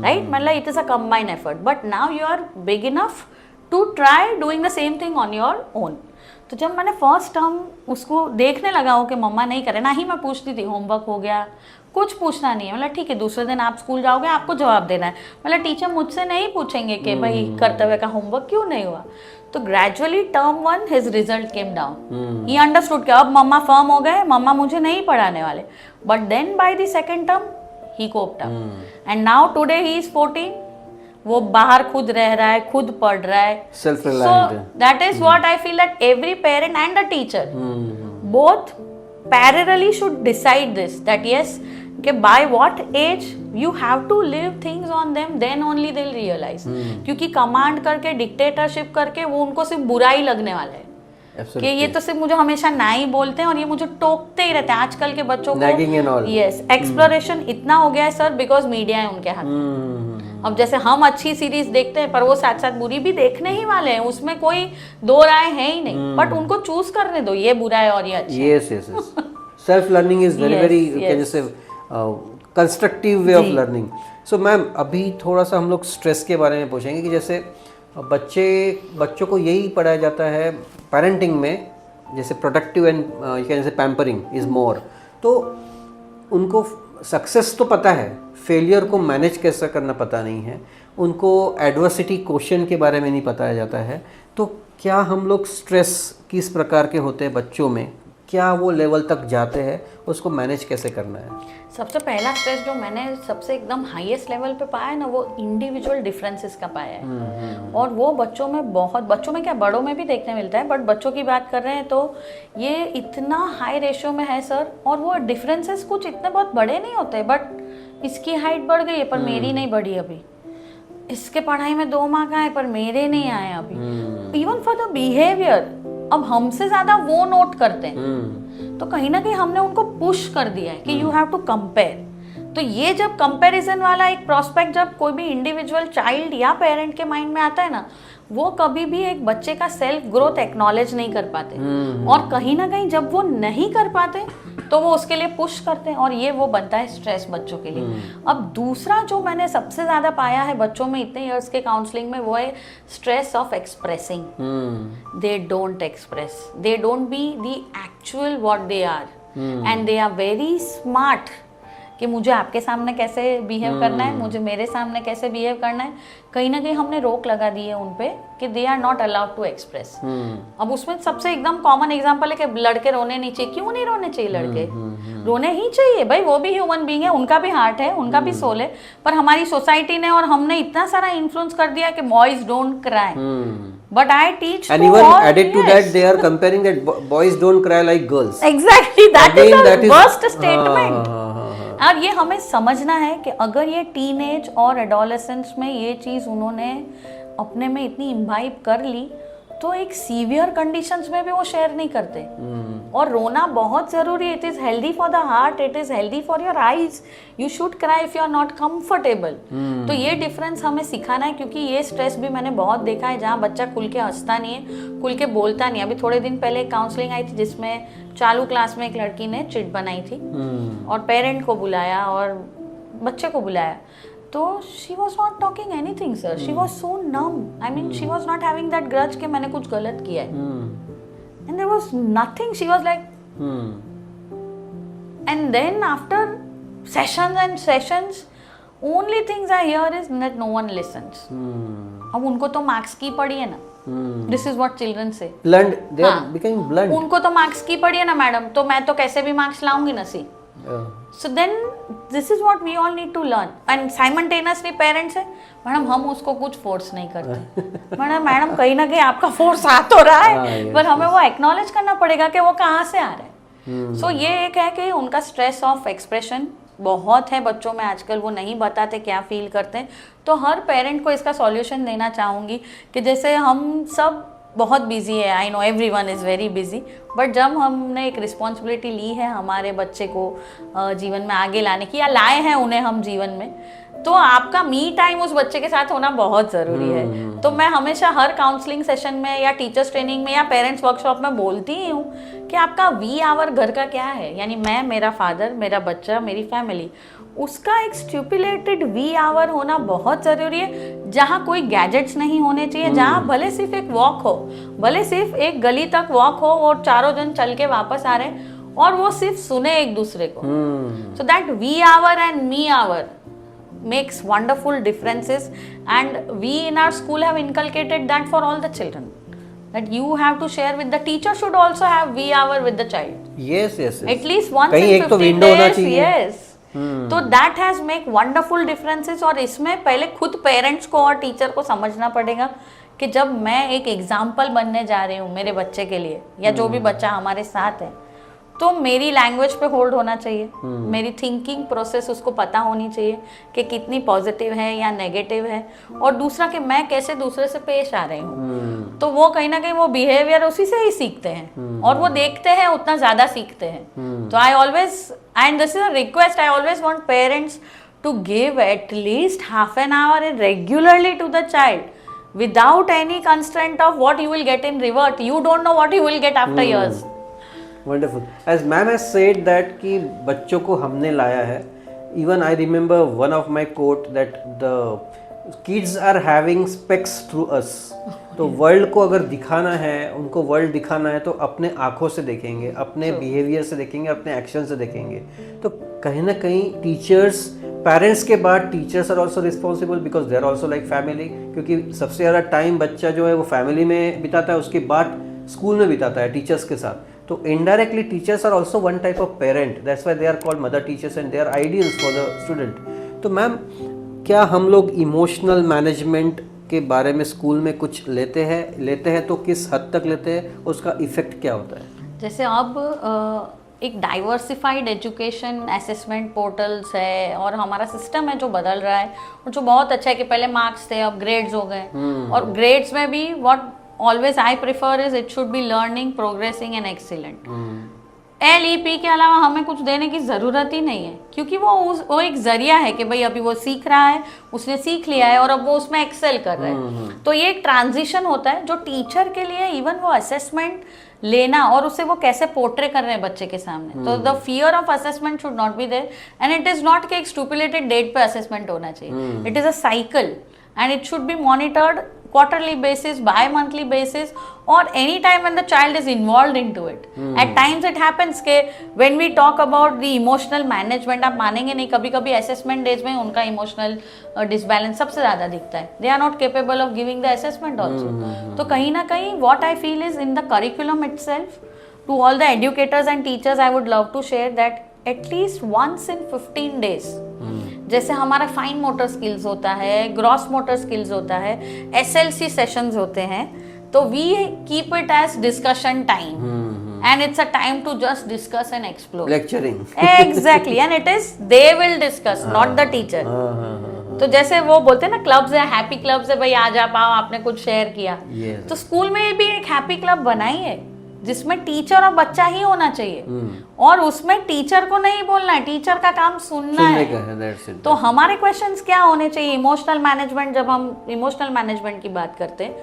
right? मतलब it is a combined effort. But now you are big enough to try doing the same thing on your own. तो जब मैंने फर्स्ट टर्म उसको देखने लगा हो कि मम्मा नहीं करे, ना ही मैं पूछती थी होमवर्क हो गया, कुछ पूछना नहीं है। मतलब ठीक है दूसरे दिन आप स्कूल जाओगे आपको जवाब देना है, मतलब टीचर मुझसे नहीं पूछेंगे कि भाई कर्तव्य का होमवर्क क्यों नहीं हुआ। तो gradually term 1 his result came down, he understood कि अब मम्मा फर्म हो गए, मम्मा मुझे नहीं पढ़ाने वाले। But then by the second term he coped up and now today he is 14, वो बाहर खुद रह रहा है, खुद पढ़ रहा है। Self-reliant. So that is what I feel that every parent and a teacher both parallelly should decide this, that yes कि by what age you have to live things on them, then only they'll realize. क्योंकि command करके dictatorship करके वो उनको सिर्फ बुराई लगने वाला है। कि ये तो सिर्फ मुझे हमेशा ना ही बोलते हैं और ये मुझे टोकते ही रहते हैं। आजकल के बच्चों को Nagging and all. Yes exploration इतना हो गया है सर बिकॉज मीडिया है उनके हाथ में। अब जैसे हम अच्छी सीरीज देखते हैं पर वो साथ साथ बुरी भी देखने ही वाले हैं, उसमें कोई दो राय है ही नहीं, बट उनको चूज करने दो, ये बुरा है और ये अच्छा है। Yes yes yes, self learning is very Yes, very yes. Can say constructive way of learning. So ma'am अभी थोड़ा सा हम लोग स्ट्रेस के बारे में पूछेंगे कि जैसे बच्चों को यही पढ़ाया जाता है पेरेंटिंग में, जैसे productive and can say pampering is more, तो उनको सक्सेस तो पता है, फेलियर को मैनेज कैसे करना पता नहीं है, उनको एडवर्सिटी क्वेश्चन के बारे में नहीं बताया जाता है। तो क्या हम लोग स्ट्रेस किस प्रकार के होते हैं बच्चों में, क्या वो लेवल तक जाते हैं, उसको मैनेज कैसे करना है? सबसे पहला स्ट्रेस जो मैंने सबसे एकदम हाईएस्ट लेवल पे पाया है ना, वो इंडिविजुअल डिफरेंसेस का पाया है। और वो बच्चों में क्या बड़ों में भी देखने मिलता है, बट बच्चों की बात कर रहे हैं तो ये इतना हाई रेशियो में है सर। और वो डिफरेंसेस कुछ इतने बहुत बड़े नहीं होते, बट इसकी हाइट बढ़ गई है पर मेरी नहीं बढ़ी अभी, इसके पढ़ाई में 2 मार्क आए पर मेरे नहीं आए अभी। इवन फॉर द बिहेवियर अब हमसे ज्यादा वो नोट करते हैं। तो कहीं ना कहीं हमने उनको पुश कर दिया है कि यू हैव टू कंपेयर। तो ये जब कंपैरिजन वाला एक प्रोस्पेक्ट जब कोई भी इंडिविजुअल चाइल्ड या पेरेंट के माइंड में आता है ना, वो कभी भी एक बच्चे का सेल्फ ग्रोथ एक्नॉलेज नहीं कर पाते। और कहीं ना कहीं जब वो नहीं कर पाते तो वो उसके लिए पुश करते हैं, और ये वो बनता है स्ट्रेस बच्चों के लिए। अब दूसरा जो मैंने सबसे ज्यादा पाया है बच्चों में इतने इयर्स के काउंसलिंग में, वो है stress of expressing. They don't express, they don't be the actual what they are, and they are very smart कि मुझे आपके सामने कैसे बिहेव करना है, मुझे मेरे सामने कैसे बिहेव करना है। कहीं ना कहीं हमने रोक लगा दी है उन पे कि they are not allowed to express. अब उसमें सबसे एकदम कॉमन एग्जांपल है कि लड़के रोने नहीं चाहिए। क्यों नहीं रोने चाहिए लड़के? रोने ही चाहिए भाई, वो भी ह्यूमन बीइंग है, उनका भी हार्ट है, उनका भी सोल है। पर हमारी सोसाइटी ने और हमने इतना सारा इन्फ्लुएंस कर दिया कि boys don't cry, but I teach and to even all, added to yes. that they are comparing that boys don't cry like girls. Exactly, that Again, is that the is- worst statement. हाँ. और ये हमें समझना है कि अगर ये teenage और एडोलेसेंस में ये चीज़ उन्होंने अपने में इतनी इम्बाइब कर ली तो एक सीवियर कंडीशंस में भी वो शेयर नहीं करते। और रोना बहुत ज़रूरी है। It is healthy for the heart, it is healthy for your eyes. You should cry if you are not comfortable. तो ये डिफरेंस हमें सिखाना है, क्योंकि ये स्ट्रेस भी मैंने बहुत देखा है जहाँ बच्चा खुल के हंसता नहीं है, खुल के बोलता नहीं। अभी थोड़े दिन पहले काउंसलिंग आई थी जिसमें चालू क्लास में एक लड़की ने चिट बनाई थी और पेरेंट को बुलाया और बच्चे को बुलाया, तो she was not talking anything sir, she was so numb, I mean she was not having that grudge कि मैंने कुछ गलत किया है, and there was nothing, she was like and then after sessions and sessions only things I hear is that no one listens. अब उनको तो marks की पड़ी है ना, दिस इज व्हाट चिल्ड्रन से, blunt, they are becoming blunt. उनको तो मार्क्स की पड़ी है ना मैडम, तो मैं तो कैसे भी मार्क्स लाऊंगी ना सी। So then this is what we all need to learn, and simultaneously parents है मैडम हम उसको कुछ फोर्स नहीं करते। मैडम कहीं ना कहीं आपका फोर्स आ तो रहा है, पर हमें वो एक्नॉलेज करना पड़ेगा कि वो कहाँ से आ रहा है। सो ये एक है कि उनका स्ट्रेस ऑफ एक्सप्रेशन बहुत है बच्चों में आजकल, वो नहीं बताते क्या फील करते हैं। तो हर पेरेंट को इसका सॉल्यूशन देना चाहूँगी कि जैसे हम सब बहुत बिजी है, I know everyone is very busy, but जब हमने एक रिस्पॉन्सिबिलिटी ली है हमारे बच्चे को जीवन में आगे लाने की, या लाए हैं उन्हें हम जीवन में, तो आपका मी टाइम उस बच्चे के साथ होना बहुत ज़रूरी है। तो मैं हमेशा हर काउंसलिंग सेशन में या टीचर्स ट्रेनिंग में या पेरेंट्स वर्कशॉप में बोलती ही हूँ कि आपका वी आवर घर का क्या है, यानी मैं, मेरा फादर, मेरा बच्चा, मेरी फैमिली, उसका एक स्टिपुलेटेड वी आवर होना बहुत ज़रूरी है, जहाँ कोई गैजेट्स नहीं होने चाहिए, जहाँ भले सिर्फ एक वॉक हो, भले सिर्फ एक गली तक वॉक हो और चारों जन चल के वापस आ रहे हैं और वो सिर्फ सुने एक दूसरे को। So that we hour and me hour makes wonderful differences, and we in our school have inculcated that for all the children, that you have to share with the teacher, should also have we hour with the child, yes yes, yes. at least once कहीं in एक तो 15 window होना days, चाहिए। yes. तो that has make wonderful differences। और इसमें पहले खुद पेरेंट्स को और टीचर को समझना पड़ेगा कि जब मैं एक एग्जाम्पल बनने जा रही हूँ मेरे बच्चे के लिए, या जो भी बच्चा हमारे साथ है, तो मेरी लैंग्वेज पे होल्ड होना चाहिए, मेरी थिंकिंग प्रोसेस उसको पता होनी चाहिए कि कितनी पॉजिटिव है या नेगेटिव है, और दूसरा कि मैं कैसे दूसरे से पेश आ रही हूँ। तो वो कहीं ना कहीं वो बिहेवियर उसी से ही सीखते हैं, और वो देखते हैं उतना ज़्यादा सीखते हैं। तो I always, and this is a request, I always want parents to give at least half an hour regularly to the child without any constraint of what you will get in revert. You don't know what you will get after years. Wonderful. As ma'am has said that कि बच्चों को हमने लाया है. Even I remember one of my quote that the kids are having specs through us. तो world को अगर दिखाना है, उनको वर्ल्ड दिखाना है तो अपने आँखों से देखेंगे, अपने बिहेवियर से देखेंगे, अपने एक्शन से देखेंगे. तो कहीं ना कहीं टीचर्स, पेरेंट्स के बाद teachers are also responsible because they are also like family. क्योंकि सबसे ज़्यादा टाइम बच्चा जो है वो फैमिली में बिताता है, उसके बाद स्कूल में बिताता है टीचर्स के साथ. तो indirectly teachers are also one type of parent. That's why they are called mother teachers and they are ideals for the student. तो मैम, क्या हम लोग इमोशनल मैनेजमेंट के बारे में स्कूल में कुछ लेते हैं तो किस हद तक लेते हैं, उसका इफेक्ट क्या होता है? जैसे अब एक डाइवर्सिफाइड एजुकेशन असेसमेंट पोर्टल्स है और हमारा सिस्टम है जो बदल रहा है और जो बहुत अच्छा है कि पहले मार्क्स थे, अब ग्रेड्स हो गए. और ग्रेड्स में भी what always I prefer is it should be learning, progressing and excellent. LEP के अलावा हमें कुछ देने की ज़रूरत ही नहीं है, क्योंकि वो एक जरिया है कि भाई अभी वो सीख रहा है, उसने सीख लिया है और अब वो उसमें एक्सेल कर रहा है. तो ये एक ट्रांजिशन होता है जो टीचर के लिए इवन वो असेसमेंट लेना और उसे वो कैसे पोर्ट्रे कर रहे हैं बच्चे के सामने. तो the fear of assessment should not be there and it is not कि एक स्टुपुलेटेड डेट पे असेसमेंट होना चाहिए. It is a cycle and it should be monitored quarterly basis, bi-monthly basis, or any time when the child is involved into it. At times it happens कि when we talk about the emotional management, आप मानेंगे नहीं, कभी कभी assessment days में उनका emotional disbalance सबसे ज़्यादा दिखता है. They are not capable of giving the assessment also. तो कहीं ना कहीं what I feel is in the curriculum itself, to all the educators and teachers I would love to share that at least once in 15 days, जैसे हमारा fine motor skills होता है, gross motor skills होता है, SLC sessions होते हैं, तो we keep it as discussion time and it's a time to just discuss and explore. Lecturing. Exactly. And it is they will discuss, not the teacher. तो जैसे वो बोलते हैं ना क्लब्स है, हैप्पी क्लब्स है, भाई आ जा पाओ, आपने कुछ शेयर किया. तो स्कूल में भी एक हैप्पी क्लब बनाई है जिसमें टीचर और बच्चा ही होना चाहिए. और उसमें टीचर को नहीं बोलना है, टीचर का काम सुनना है. तो हमारे क्वेश्चंस क्या होने चाहिए इमोशनल मैनेजमेंट, जब हम इमोशनल मैनेजमेंट की बात करते हैं,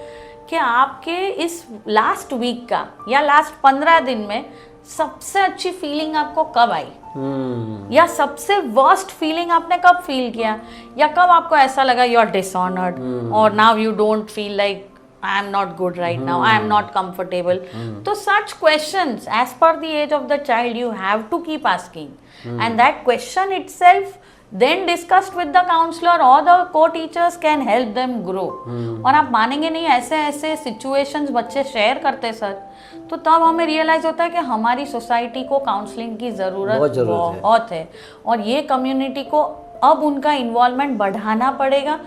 कि आपके इस लास्ट वीक का या लास्ट 15 दिन में सबसे अच्छी फीलिंग आपको कब आई, या सबसे वर्स्ट फीलिंग आपने कब फील किया, या कब आपको ऐसा लगा यू आर डिसऑनर्ड और now you don't feel like I am not good right now, I am not comfortable. So such questions as per the age of the child you have to keep asking. And that question itself then discussed with the counselor or the co-teachers can help them grow. और आप मानेंगे नहीं, ऐसे ऐसे situations बच्चे share करते sir, तो तब हमें रियलाइज होता है कि हमारी सोसाइटी को काउंसलिंग की ज़रूरत बहुत है और ये कम्युनिटी को अब उनका इन्वॉल्वमेंट बढ़ाना पड़ेगा,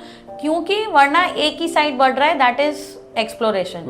क्योंकि वरना एक ही साइड बढ़ रहा है, दैट इज एक्सप्लोरेशन,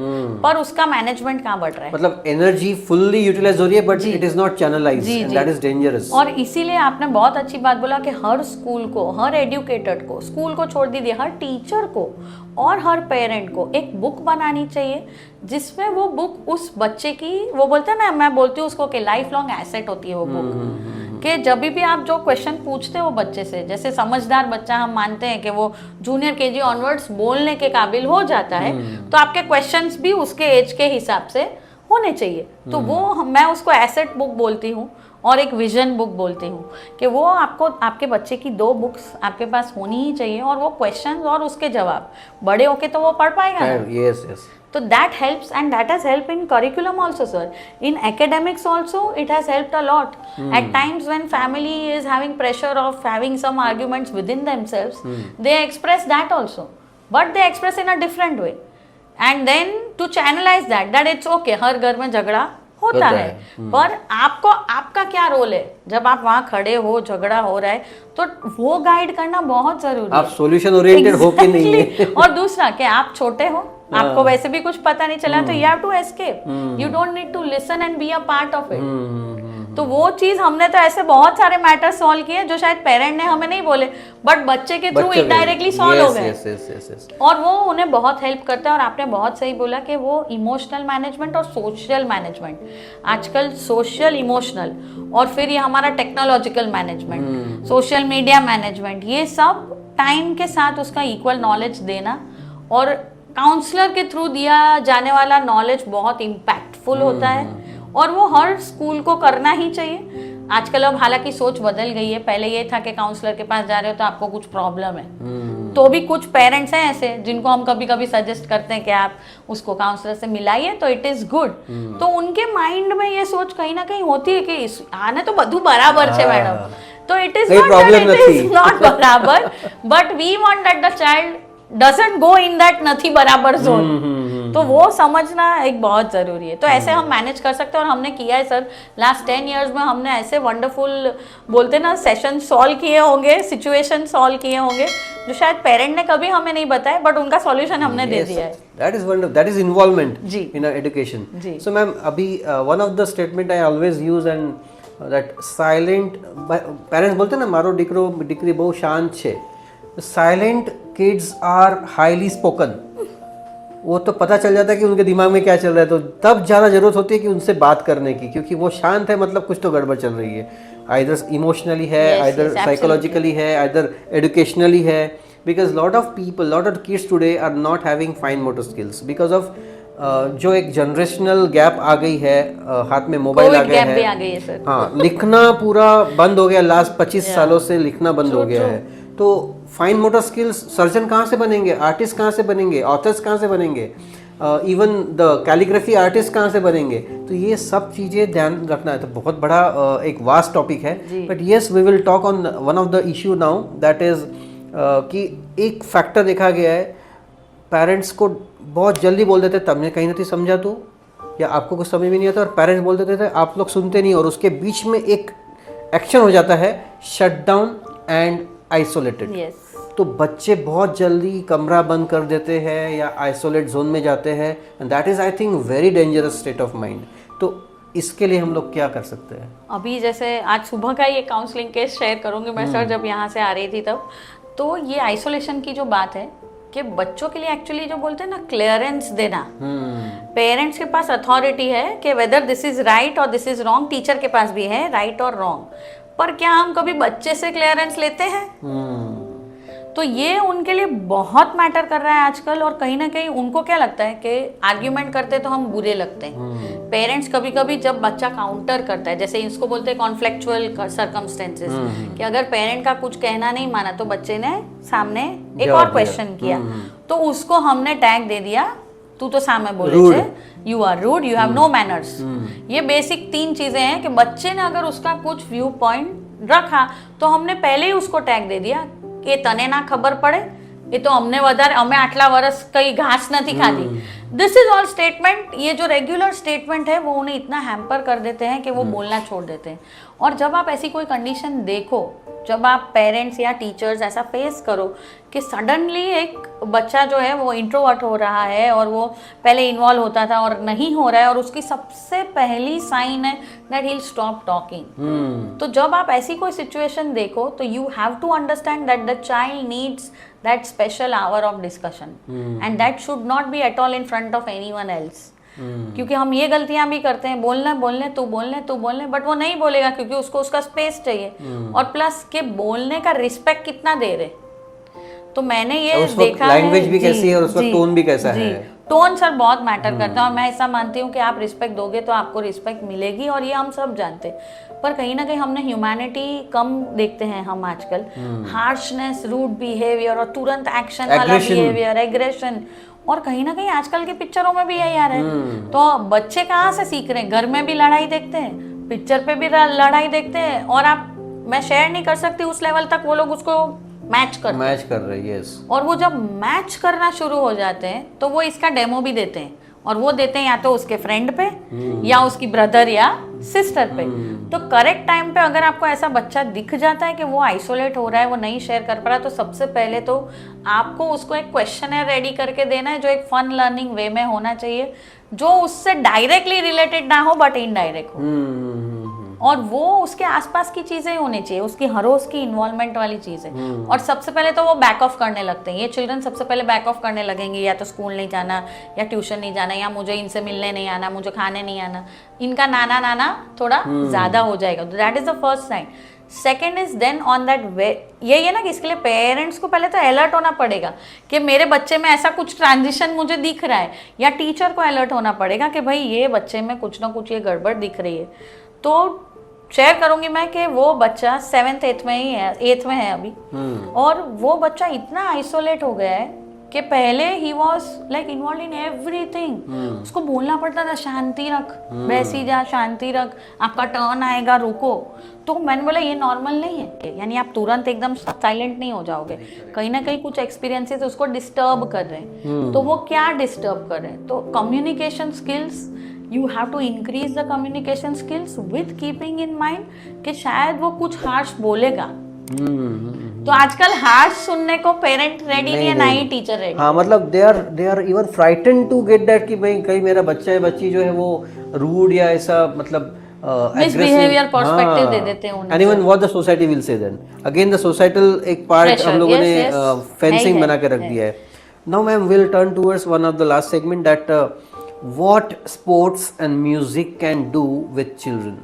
पर उसका मैनेजमेंट कहाँ बढ़ रहा है. मतलब एनर्जी फुल्ली यूटिलाइज हो रही है but it is not channelised and that is dangerous. और इसीलिए आपने बहुत अच्छी बात बोला कि हर स्कूल को, हर एजुकेटर को, स्कूल को छोड़ दीजिए, हर टीचर को और हर पेरेंट को एक बुक बनानी चाहिए जिसमें वो बुक उस बच्चे की, वो बोलते हैं ना, मैं बोलती हूँ उसको कि लाइफ लॉन्ग एसेट होती है वो बुक. कि जब भी आप जो क्वेश्चन पूछते हो बच्चे से, जैसे समझदार बच्चा हम मानते हैं कि वो जूनियर KG ऑनवर्ड्स बोलने के काबिल हो जाता है, तो आपके क्वेश्चंस भी उसके एज के हिसाब से होने चाहिए. तो वो मैं उसको एसेट बुक बोलती हूँ और एक विजन बुक बोलती हूँ कि वो आपको, आपके बच्चे की 2 बुक्स आपके पास होनी ही चाहिए और वो क्वेश्चंस और उसके जवाब बड़े होके तो वो पढ़ पाएगा ना. Yes yes. So that helps, and that has helped in curriculum also, sir. In academics also, it has helped a lot. At times when family is having pressure of having some arguments within themselves, they express that also. But they express in a different way. And then to channelize that it's okay, हर घर में झगड़ा होता है, पर आपको, आपका क्या role है जब आप वहाँ खड़े हो, झगड़ा हो रहा है, तो वो गाइड करना बहुत जरूरी है. आप सॉल्यूशन ओरिएंटेड हो कि नहीं है. और दूसरा कि आप छोटे हो, आपको वैसे भी कुछ पता नहीं चला, तो you have to escape, you don't need to listen and be a part of it. तो वो चीज हमने तो ऐसे बहुत सारे मैटर सॉल्व किए जो शायद पेरेंट ने हमें नहीं बोले, बट बच्चे के थ्रू इनडायरेक्टली सॉल्व हो गए, और वो उन्हें बहुत हेल्प करता है। और आपने बहुत सही बोला कि वो इमोशनल मैनेजमेंट और सोशल मैनेजमेंट, आजकल सोशल, इमोशनल, और फिर ये हमारा technological management, social media management, ये सब टाइम के साथ उसका इक्वल नॉलेज देना, और काउंसलर के थ्रू दिया जाने वाला नॉलेज बहुत इम्पैक्टफुल होता है, और वो हर स्कूल को करना ही चाहिए। आजकल अब हालांकि सोच बदल गई है, पहले ये था कि काउंसलर के पास जा रहे हो तो आपको कुछ प्रॉब्लम है, तो भी कुछ पेरेंट्स हैं ऐसे जिनको हम कभी कभी सजेस्ट करते हैं कि आप उसको काउंसलर से मिलाइए तो इट इज गुड। तो उनके माइंड में ये सोच कहीं ना कहीं होती है कि आने तो बधु बराबर है मैडम, तो इट इज नॉट बराबर, but we want that the child doesn't go in that नथी बराबर जोन। तो वो समझना एक बहुत जरूरी है। तो ऐसे हम मैनेज कर सकते हैं, और हमने किया है सर। लास्ट 10 years में हमने ऐसे वंडरफुल, बोलते ना, सेशन सॉल्व किए होंगे, सिचुएशन सॉल्व किए होंगे जो शायद पेरेंट ने कभी हमें नहीं बताया, बट उनका सॉल्यूशन हमने दे दिया है। That is wonderful, that is involvement in education. So ma'am, अभी one of the statement I always use and that silent, parents बोलते हैं ना, मारो दीकरो दीकरी बहु शांत छे, silent kids are highly spoken. वो तो पता चल जाता है कि उनके दिमाग में क्या चल रहा है, तो तब ज़्यादा ज़रूरत होती है कि उनसे बात करने की, क्योंकि वो शांत है, मतलब कुछ तो गड़बड़ चल रही है, आइदर इमोशनली है, आइदर साइकोलॉजिकली है, आइदर एजुकेशनली है, because lot of people, lot of kids today are not having fine motor skills because of जो एक जनरेशनल गैप आ गई है, हाथ में मोबाइल आ गया है, हाँ, लिखना पूरा बंद हो गया, लास्ट 25 सालों से लिखना बंद हो गया है। तो फाइन मोटर स्किल्स, सर्जन कहाँ से बनेंगे, आर्टिस्ट कहाँ से बनेंगे, ऑथर्स कहाँ से बनेंगे, इवन द कैलीग्राफी आर्टिस्ट कहाँ से बनेंगे। तो ये सब चीज़ें ध्यान रखना है। तो बहुत बड़ा एक वास्ट टॉपिक है, but yes we will talk on one of the issue now, that is कि एक फैक्टर देखा गया है, पेरेंट्स को बहुत जल्दी बोल देते तुमने कहीं नहीं समझा तो, या आपको कुछ समझ में नहीं आता, और पेरेंट्स बोल देते थे आप लोग सुनते नहीं, और उसके बीच में एक एक्शन हो जाता है, शट डाउन एंड आइसोलेटेड। तो बच्चे बहुत जल्दी कमरा बंद कर देते हैं या आइसोलेट जोन में जाते हैं, and that is I think very dangerous state of mind. तो इसके लिए हम लोग क्या कर सकते हैं? अभी जैसे आज सुबह का ये काउंसलिंग केस शेयर करूंगी मैं सर, जब यहाँ से आ रही थी तब, तो ये आइसोलेशन की जो बात है कि बच्चों के लिए एक्चुअली जो बोलते हैं ना, क्लियरेंस देना, पेरेंट्स के पास अथॉरिटी है कि वेदर दिस इज राइट और दिस इज रॉन्ग, टीचर के पास भी है राइट और रॉन्ग, पर क्या हम कभी बच्चे से क्लियरेंस लेते हैं? तो ये उनके लिए बहुत मैटर कर रहा है आजकल। और कहीं ना कहीं उनको क्या लगता है कि आर्ग्यूमेंट करते तो हम बुरे लगते हैं। पेरेंट्स कभी कभी जब बच्चा काउंटर करता है, जैसे इसको बोलते हैं कॉन्फ्लिक्चुअल सर्कमस्टेंसेस, कि अगर पेरेंट का कुछ कहना नहीं माना तो बच्चे ने सामने एक और क्वेश्चन किया, तो उसको हमने टैग दे दिया, तू तो सामने बोले छे, you are rude, you have no manners. ये बेसिक 3 चीजें हैं कि बच्चे ने अगर उसका कुछ व्यू पॉइंट रखा तो हमने पहले ही उसको टैग दे दिया कि तने ना खबर पड़े, ये तो हमने વધારે, અમે આટલા વર્ષ કઈ ઘાસ નથી ખાધી। दिस इज ऑल स्टेटमेंट, ये जो रेगुलर स्टेटमेंट है वो उन्हें इतना हैम्पर कर देते हैं कि वो बोलना छोड़ देते हैं। और जब आप ऐसी कोई कंडीशन देखो, जब आप पेरेंट्स या टीचर्स ऐसा फेस करो कि सडनली एक बच्चा जो है वो इंट्रोवर्ट हो रहा है, और वो पहले इन्वॉल्व होता था और नहीं हो रहा है, और उसकी सबसे पहली साइन है that he will stop talking. तो जब आप ऐसी कोई सिचुएशन देखो तो you have to understand that the child needs that special hour of discussion and that should not be at all in front of anyone else। क्योंकि हम ये गलतियां भी करते हैं, बोलने तू बोलने, बट वो नहीं बोलेगा क्योंकि उसको उसका स्पेस चाहिए। और प्लस के बोलने का रिस्पेक्ट कितना दे रहे, तो मैंने ये देखा है, लैंग्वेज भी कैसी है और उसका टोन भी कैसा है। टोन सर बहुत मैटर करता है, और मैं ऐसा मानती हूँ कि आप रिस्पेक्ट दोगे तो आपको रिस्पेक्ट मिलेगी, और ये हम सब जानते हैं। पर कहीं ना कहीं हमने ह्यूमैनिटी कम देखते हैं हम आजकल, हार्शनेस, रूड बिहेवियर और तुरंत एक्शन वाला बिहेवियर, एग्रेशन, और कहीं ना कहीं आजकल की पिक्चरों में भी यही आ रहा है। तो बच्चे कहाँ से सीख रहे हैं? घर में भी लड़ाई देखते हैं, पिक्चर पे भी लड़ाई देखते हैं, और मैं शेयर नहीं कर सकती उस लेवल तक वो लोग उसको मैच कर रहे हैं। यस। और वो जब मैच करना शुरू हो जाते हैं तो वो इसका डेमो भी देते हैं, और वो देते हैं या तो उसके फ्रेंड पे या उसकी ब्रदर या सिस्टर पे। तो करेक्ट टाइम पे अगर आपको ऐसा बच्चा दिख जाता है कि वो आइसोलेट हो रहा है, वो नहीं शेयर कर पा रहा, तो सबसे पहले तो आपको उसको एक क्वेश्चनर रेडी करके देना है जो एक फन लर्निंग वे में होना चाहिए, जो उससे डायरेक्टली रिलेटेड ना हो बट इनडायरेक्ट हो। और वो उसके आसपास की चीजें होनी चाहिए, उसकी हर रोज की इन्वॉल्वमेंट वाली चीजें। और सबसे पहले तो वो बैक ऑफ करने लगते हैं, ये चिल्ड्रन सबसे पहले बैक ऑफ करने लगेंगे, या तो स्कूल नहीं जाना, या ट्यूशन नहीं जाना, या मुझे इनसे मिलने नहीं आना, मुझे खाने नहीं आना, इनका नाना नाना थोड़ा ज्यादा हो जाएगा। That is the first sign. Second is then on that way, यही है ना कि इसके लिए पेरेंट्स को पहले तो अलर्ट होना पड़ेगा कि मेरे बच्चे में ऐसा कुछ ट्रांजिशन मुझे दिख रहा है, या टीचर को अलर्ट होना पड़ेगा कि भाई ये बच्चे में कुछ ना कुछ ये गड़बड़ दिख रही है। तो शेयर करूंगी मैं कि वो बच्चा 7th 8th में ही है, 8th में है अभी, और वो बच्चा इतना आइसोलेट हो गया है कि पहले he was like involve in everything. उसको बोलना पड़ता था शांति रख, बैसी जा, शांति रख, आपका टर्न आएगा, रुको। तो मैंने बोला ये नॉर्मल नहीं है, यानी आप तुरंत एकदम साइलेंट नहीं हो जाओगे, कहीं ना कहीं कुछ एक्सपीरियंसेस उसको डिस्टर्ब कर रहे हैं। तो वो क्या डिस्टर्ब कर रहे हैं? तो communication skills, you have to increase the communication skills with keeping in mind कि शायद वो कुछ हार्श बोलेगा। तो आजकल हार्श सुनने को पेरेंट रेडी नहीं है, ना ही टीचर रेडी। हाँ, मतलब they are even frightened to get that कि भाई कहीं मेरा बच्चा या बच्ची जो है वो रूड या ऐसा मतलब मिसबिहेवियर पर्सपेक्टिव दे देते हैं उन्हें। And even what the society will say then again the societal एक पार्ट हम लोगों ने फेंसिंग बना के रख दिया है। Now ma'am will turn towards one of the last segment that what sports and music can do with children.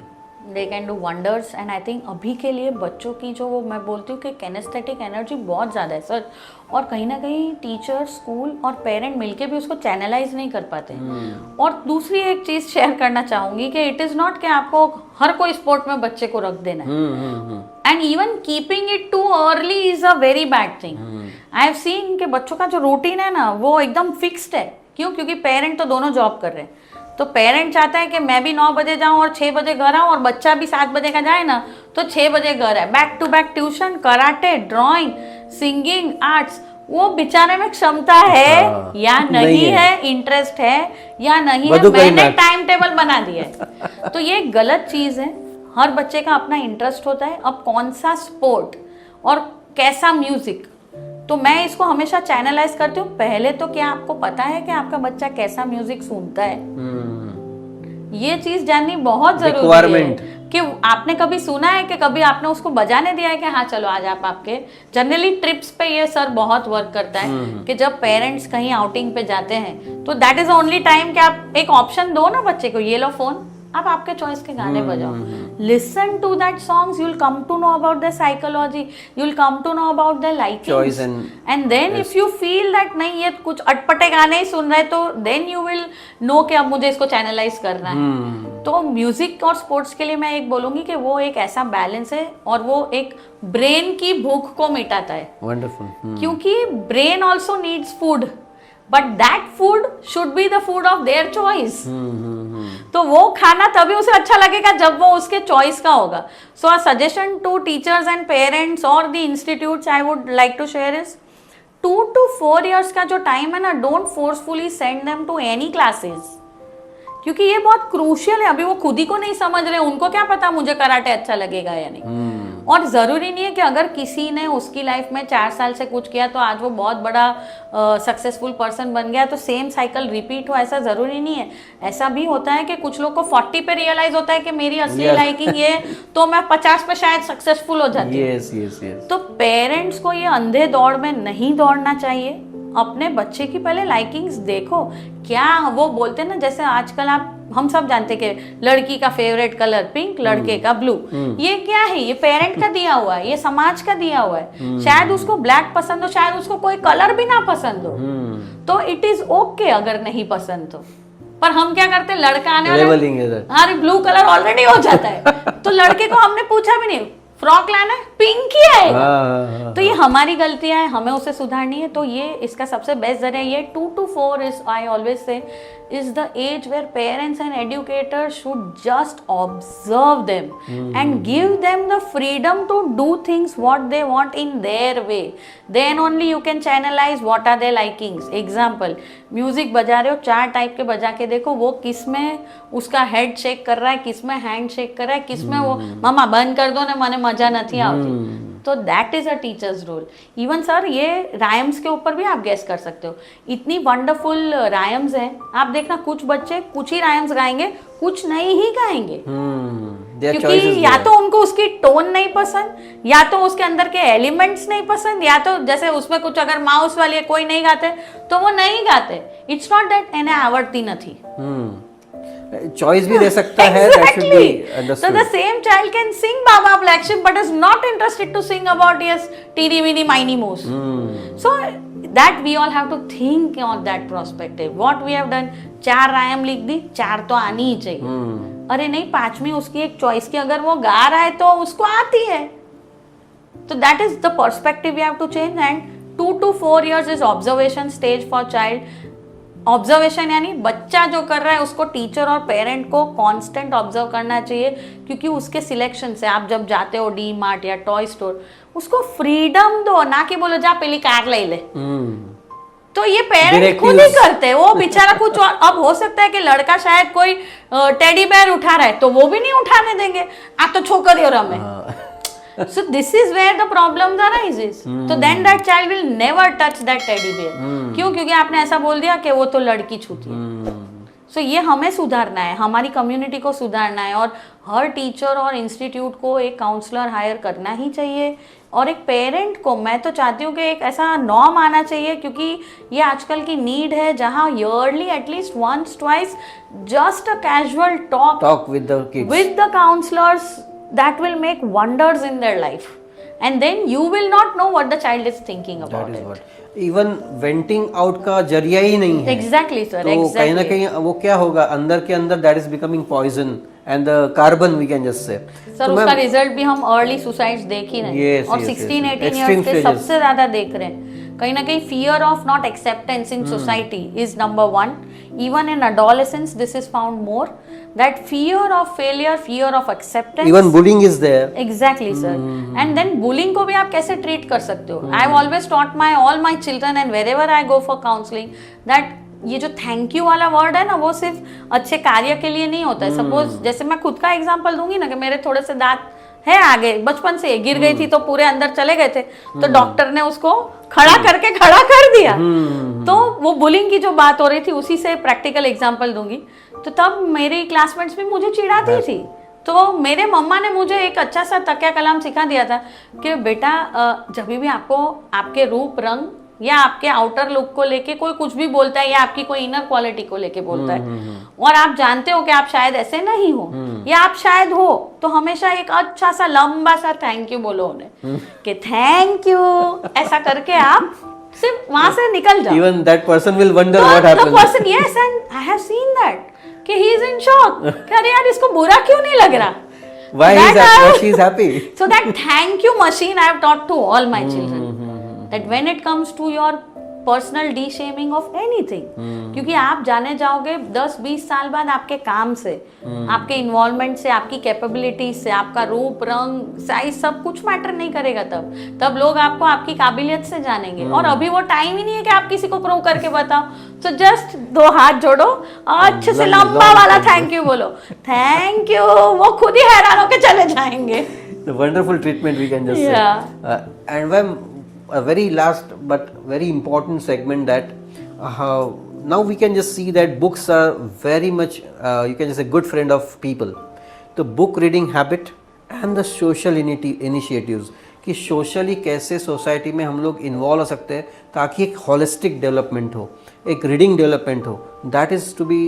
They can do wonders, and I think अभी के लिए बच्चों की जो वो मैं बोलती हूँ कि कैनेस्थेटिक एनर्जी बहुत ज़्यादा है सर, और कहीं ना कहीं टीचर, स्कूल और पेरेंट मिलके भी उसको चैनलाइज नहीं कर पाते। और दूसरी एक चीज़ शेयर करना चाहूँगी कि इट इज़ नॉट कि आपको हर कोई स्पोर्ट में बच्चे को रख देना है, and even keeping it too early is a very bad thing. I have seen कि बच्चों का जो रूटीन है ना वो एकदम फिक्स्ड है। क्यों? क्योंकि पेरेंट तो दोनों जॉब कर रहे हैं, तो पेरेंट चाहता है कि मैं भी 9 बजे जाऊं और 6 बजे घर आऊं, और बच्चा भी 7 बजे का जाए ना तो 6 बजे घर है। Back to back tuition, karate, drawing, singing, arts. वो बेचारे में क्षमता है या नहीं है, इंटरेस्ट है या नहीं है, मैंने टाइम टेबल बना दिया है। तो ये गलत चीज है। हर बच्चे का अपना इंटरेस्ट होता है। अब कौन सा स्पोर्ट और कैसा म्यूजिक, तो मैं इसको हमेशा चैनलाइज करती हूँ। पहले तो क्या आपको पता है कि आपका बच्चा कैसा म्यूजिक सुनता है? ये चीज जाननी बहुत जरूरी है कि आपने कभी सुना है कि कभी आपने उसको बजाने दिया है कि हाँ चलो आज आप आपके। जनरली ट्रिप्स पे ये सर बहुत वर्क करता है कि जब पेरेंट्स कहीं आउटिंग पे जाते हैं तो दैट इज ओनली टाइम कि आप एक ऑप्शन दो ना बच्चे को, ये लो फोन, आप आपके चॉइस के गाने बजाओ, listen to that songs, you will come to know about the psychology, you will come to know about the likings, and then if you feel that नहीं ये कुछ अटपटे गाने ही सुन रहे तो देन यू विल नो कि अब मुझे इसको चैनलाइज करना है। तो म्यूजिक और स्पोर्ट्स के लिए मैं एक बोलूंगी कि वो एक ऐसा बैलेंस है और वो एक ब्रेन की भूख को मिटाता है। वंडरफुल। क्योंकि brain also needs food, but that food should be the food of their choice. तो वो खाना तभी उसे अच्छा लगेगा जब वो उसके चॉइस का होगा। So a suggestion to teachers and parents और the institutes I would like to share is 2 to 4 years का जो टाइम है ना, don't forcefully send them to any classes, क्योंकि ये बहुत क्रूशियल है। अभी वो खुद ही को नहीं समझ रहे, उनको क्या पता मुझे कराटे अच्छा लगेगा या नहीं। और जरूरी नहीं है कि अगर किसी ने उसकी लाइफ में 4 साल से कुछ किया तो आज वो बहुत बड़ा सक्सेसफुल पर्सन बन गया तो सेम साइकिल रिपीट हो, ऐसा जरूरी नहीं है। ऐसा भी होता है कि कुछ लोग को 40 पे रियलाइज होता है कि मेरी असली लाइकिंग ये, तो मैं 50 पे शायद सक्सेसफुल हो जाती हूँ। तो पेरेंट्स को ये अंधे दौड़ में नहीं दौड़ना चाहिए। अपने बच्चे की पहले लाइकिंग्स देखो, क्या वो बोलते हैं ना, जैसे आजकल हम सब जानते कि लड़की का फेवरेट कलर पिंक, लड़के का ब्लू। ये क्या है? ये पेरेंट का दिया हुआ है, ये समाज का दिया हुआ है। शायद उसको ब्लैक पसंद हो, शायद उसको कोई कलर भी ना पसंद हो, तो इट इज ओके अगर नहीं पसंद तो। पर हम क्या करते हैं, लड़का आने वाला, अरे ब्लू कलर ऑलरेडी हो जाता है तो लड़के को हमने पूछा भी नहीं फ्रॉक लाना है, पिंक ही आएगा। तो ये हमारी गलतियां हैं, हमें उसे सुधारनी है। तो ये इसका सबसे बेस्ट जरिया ये 2 to 4 is, I always say, is the age where parents and educators should just observe them and give them the freedom to do things what they want in their way. Then only you can channelize what are their likings. Example, music बजा रहे हो, 4 type के बजा के देखो, वो किस में उसका हेड शेक कर रहा है, किस में हैंड शेक कर रहा है, किस में वो मामा बंद कर दो ना, मने मजा नहीं आती। तो that is a teacher's role. Even sir ये राइम्स के ऊपर भी आप गेस कर सकते हो, इतनी वंडरफुल राइम्स हैं। आप देखना कुछ बच्चे कुछ ही राइम्स गाएंगे, कुछ नहीं ही गाएंगे। Their choice क्योंकि is या there. तो उनको उसकी टोन नहीं पसंद, या तो उसके अंदर के एलिमेंट्स नहीं पसंद, या तो जैसे उसमें कुछ अगर माउस वाली है कोई नहीं गाते तो वो नहीं गाते. इट्स नॉट दैट एने आवड़ती નથી. चॉइस भी दे सकता है. That should be Exactly. So understood. the same child can sing Baba Black Sheep but is not interested to sing about yes teeny weeny miny mouse. So that we all have to think on that perspective. What we have done, 4 रायम लिख दी, 4 तो आनी ही चाहिए. अरे नहीं, 5वीं उसकी एक choice की अगर वो गा रहा है तो उसको आती है. So that is the perspective we have to change. And 2 to 4 years is observation stage for child. Observation यानी बच्चा जो कर रहा है उसको टीचर और पेरेंट को कांस्टेंट ऑब्जर्व करना चाहिए, क्योंकि उसके सिलेक्शन से आप जब जाते हो डी मार्ट या टॉय स्टोर, उसको फ्रीडम दो, ना कि बोलो जा पहली कार ले ले. तो ये पेरेंट खुद ही करते हैं. वो बेचारा कुछ और, अब हो सकता है कि लड़का शायद कोई टेडी बेयर उठा रहा है तो वो भी नहीं उठाने देंगे, आप तो छोकरियो रमे. So this is where the problems arises. So then that child will never touch that teddy bear. क्यों? क्योंकि आपने ऐसा बोल दिया कि वो तो लड़की छूती है. So ये हमें सुधारना है, हमारी कम्युनिटी को सुधारना है, और हर टीचर और इंस्टीट्यूट को एक काउंसलर हायर करना ही चाहिए. और एक पेरेंट को मैं तो चाहती हूँ कि एक ऐसा नॉर्म आना चाहिए, क्योंकि ये आजकल की नीड है जहाँ yearly at least once twice just a casual talk with the kids, with the counselors, that will make wonders in their life, and then you will not know what the child is thinking about That is it. what. Even venting out का जरिया ही नहीं है. Exactly sir, तो exactly. कहीं ना कहीं वो क्या होगा अंदर के अंदर, that is becoming poison and the carbon we can just say. Sir उसका रिजल्ट भी हम अर्ली सुसाइड्स देख ही रहे हैं. Yes, और yes, 16-18 yes. ईयर्स Extreme के stages. सबसे ज्यादा देख रहे हैं. कहीं ना कहीं fear of not acceptance in society is number 1. Even in adolescence this is found more, that fear of failure, fear of acceptance. Even bullying is there. Exactly sir. And then bullying को भी आप कैसे treat कर सकते हो? I've always taught all my children and wherever I go for counseling that ये जो thank you वाला वर्ड है ना, वो सिर्फ अच्छे कार्य के लिए नहीं होता है. सपोज जैसे मैं खुद का एग्जांपल दूंगी ना, कि मेरे थोड़े से दांत है आगे, बचपन से गिर गई थी तो पूरे अंदर चले गए थे, तो डॉक्टर ने उसको खड़ा करके खड़ा कर दिया. तो वो बुलिंग की जो बात हो रही थी उसी से प्रैक्टिकल एग्जांपल दूंगी. तो तब मेरी क्लासमेट्स भी मुझे चिढ़ाती थी. तो मेरे मम्मा ने मुझे एक अच्छा सा तकिया कलाम सिखा दिया था कि बेटा जब भी आपको आपके रूप रंग या आपके आउटर लुक को लेके कोई कुछ भी बोलता है, या आपकी कोई इनर क्वालिटी को लेके बोलता है, और आप जानते हो कि आप शायद ऐसे नहीं हो, या आप शायद हो, तो हमेशा एक अच्छा सा लंबा सा थैंक यू बोलो उन्हें कि थैंक यू, ऐसा करके आप सिर्फ वहां से निकल जाओ. Even that person will wonder what The happened. person, yes, and I have seen that कि he is in shock. कि अरे यार इसको बुरा क्यों नहीं लग रहा? Why she is happy? So that thank you machine I have taught to all my children. That when it comes to your personal D shaming of anything, क्योंकि आप जाने जाओगे 10-20 साल बाद आपके काम से, आपके इन्वॉल्वमेंट से, आपकी कैपेबिलिटी से, आपका रूप रंग साइज सब कुछ मैटर नहीं करेगा. तब लोग आपको आपकी काबिलियत से जानेंगे. और अभी वो टाइम ही नहीं है कि आप किसी को प्रूव करके बताओ. तो जस्ट 2 हाथ जोड़ो, अच्छे से लंबा वाला थैंक यू बोलो, थैंक यू, वो खुद ही हैरान होकर चले जाएंगे. The wonderful treatment we can just say. And when a very last but very important segment, that now we can just see that books are very much you can just say good friend of people. The book reading habit and the social initiatives, कि socially कैसे society में हम लोग involve हो सकते हैं ताकि एक होलिस्टिक डेवलपमेंट हो, एक रीडिंग डेवलपमेंट हो. That is to be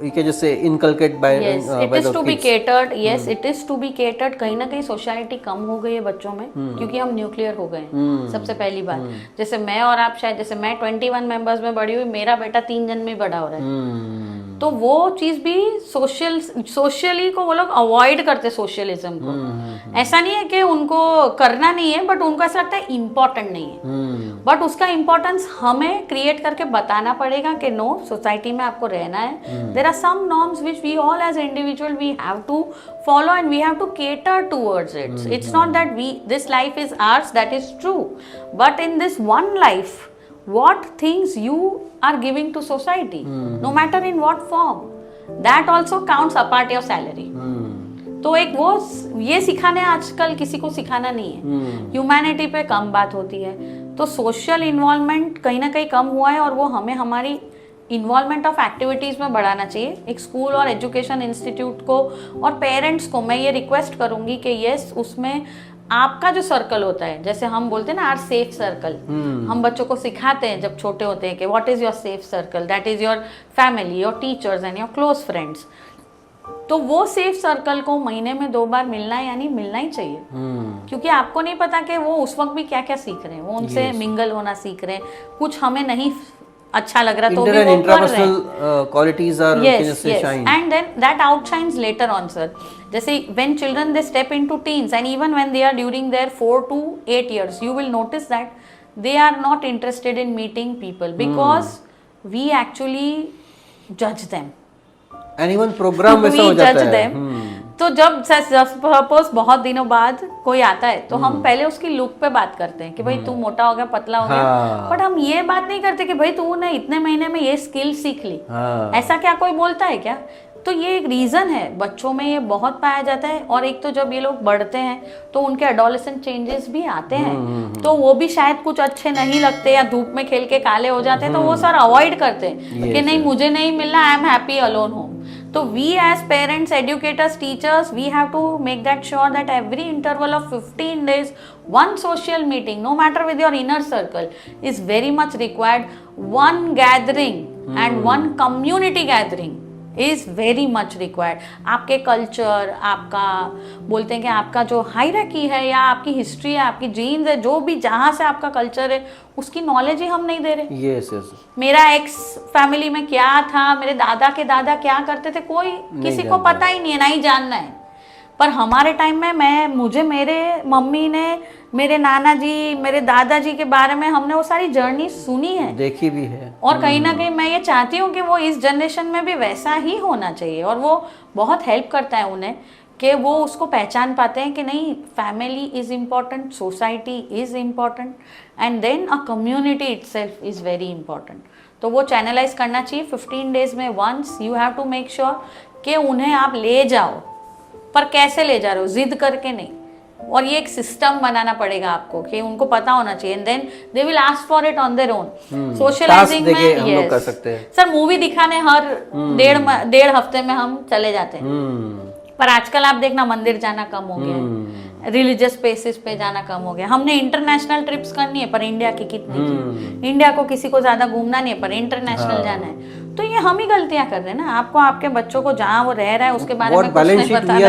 you can just say inculcate by yes, by it is the to be kids. catered. Yes, it is to be catered. कहीं ना कहीं सोशलिटी कम हो गई है बच्चों में, क्योंकि हम न्यूक्लियर हो गए हैं. सबसे पहली बात, जैसे मैं और आप शायद, जैसे मैं 21 मेंबर्स में बड़ी हुई, मेरा बेटा 3 जन में बड़ा हो रहा है. तो वो चीज भी सोशली को वो लोग अवॉइड करते, सोशलिज्म को. ऐसा नहीं है कि उनको करना नहीं है, बट उनको ऐसा लगता है इम्पोर्टेंट नहीं है. बट उसका इम्पोर्टेंस हमें क्रिएट करके बताना पड़ेगा कि नो, सोसाइटी में आपको रहना है. There are some norms which we all as individual we have to follow and we have to cater towards it. It's not that this life is ours, that is true, but in this one life, what things you are giving to society, no matter in what form, that also counts apart your salary. तो एक वो ये सिखाने आजकल किसी को सिखाना नहीं है. ह्यूमैनिटी पे कम बात होती है, तो सोशल इन्वॉल्वमेंट कहीं ना कहीं कम हुआ है, और वो हमें हमारी इन्वॉल्वमेंट ऑफ एक्टिविटीज़ में बढ़ाना चाहिए। एक स्कूल और एजुकेशन इंस्टीट्यूट को और पेरेंट्स को मैं ये रिक्वेस्ट करूँगी कि यस, उसमें आपका जो सर्कल होता है, जैसे हम बोलते हैं ना आर सेफ सर्कल, हम बच्चों को सिखाते हैं जब छोटे होते हैं कि what is your safe circle, that is your family, your teachers and your close friends. तो वो सेफ सर्कल को महीने में 2 बार मिलना है, यानी मिलना ही चाहिए, क्योंकि आपको नहीं पता कि वो उस वक्त भी क्या क्या सीख रहे हैं, वो उनसे मिंगल होना सीख रहे हैं, कुछ हमें नहीं अच्छा लग रहा तो भी वो कर रहे हैं। qualities are Yes, say yes, shine. and then that outshines later on, sir. जैसे when children they step into teens and even when they are during their 4 to 8 years, you will notice that they are not interested in meeting people because we actually judge them. And even program वैसा हो जाता है। तो जब suppose बहुत दिनों बाद कोई आता है तो हम पहले उसकी लुक पे बात करते हैं कि भाई तू मोटा हो गया, पतला हो गया, बट हम ये बात नहीं करते कि भाई तूने इतने महीने में ये स्किल सीख ली। ऐसा क्या कोई बोलता है क्या? तो ये एक रीज़न है, बच्चों में ये बहुत पाया जाता है। और एक तो जब ये लोग बढ़ते हैं तो उनके एडोलेसेंट चेंजेस भी आते हैं, तो वो भी शायद कुछ अच्छे नहीं लगते या धूप में खेल के काले हो जाते हैं, तो वो सर अवॉइड करते हैं कि नहीं मुझे नहीं मिलना, I am happy alone home. तो we as parents, educators, teachers, we have to make that sure that every interval of 15 days, one social meeting, no matter with your inner circle, is very much required. One gathering and one community gathering is very much required. आपके culture, आपका बोलते हैं कि आपका जो hierarchy है या आपकी हिस्ट्री है, आपकी जीन्स है, जो भी जहाँ से आपका कल्चर है, उसकी नॉलेज ही हम नहीं दे रहे। Yes yes. मेरा एक्स फैमिली में क्या था, मेरे दादा के दादा क्या करते थे, कोई किसी को पता ही नहीं है, ना ही जानना है। पर हमारे टाइम में मुझे मेरे मम्मी ने, मेरे नाना जी, मेरे दादाजी के बारे में हमने वो सारी जर्नी सुनी है, देखी भी है। और कहीं ना कहीं मैं ये चाहती हूँ कि वो इस जनरेशन में भी वैसा ही होना चाहिए। और वो बहुत हेल्प करता है उन्हें कि वो उसको पहचान पाते हैं कि नहीं, family is important, society is important, and then a community itself is very important. तो वो चैनलाइज करना चाहिए 15 डेज में once. You have to make sure कि उन्हें आप ले जाओ, पर कैसे ले जा रहे हो, जिद करके नहीं। और ये एक सिस्टम बनाना पड़ेगा आपको कि उनको पता होना चाहिए, and then they will ask for it on their own. Socialising में हम लोग कर सकते हैं सर, मूवी दिखाने हर डेढ़ हफ्ते में हम चले जाते हैं, पर आजकल आप देखना मंदिर जाना कम हो गया है, रिलीजियस प्लेसेस पे जाना कम हो गया। हमने इंटरनेशनल ट्रिप्स करनी है, पर इंडिया की कितनी की? इंडिया को किसी को ज्यादा घूमना नहीं है, पर इंटरनेशनल जाना है। तो ये हम ही गलतियां कर रहे हैं ना। आपको आपके बच्चों को जहाँ वो रह रहा है उसके बारे में कुछ नहीं पता है।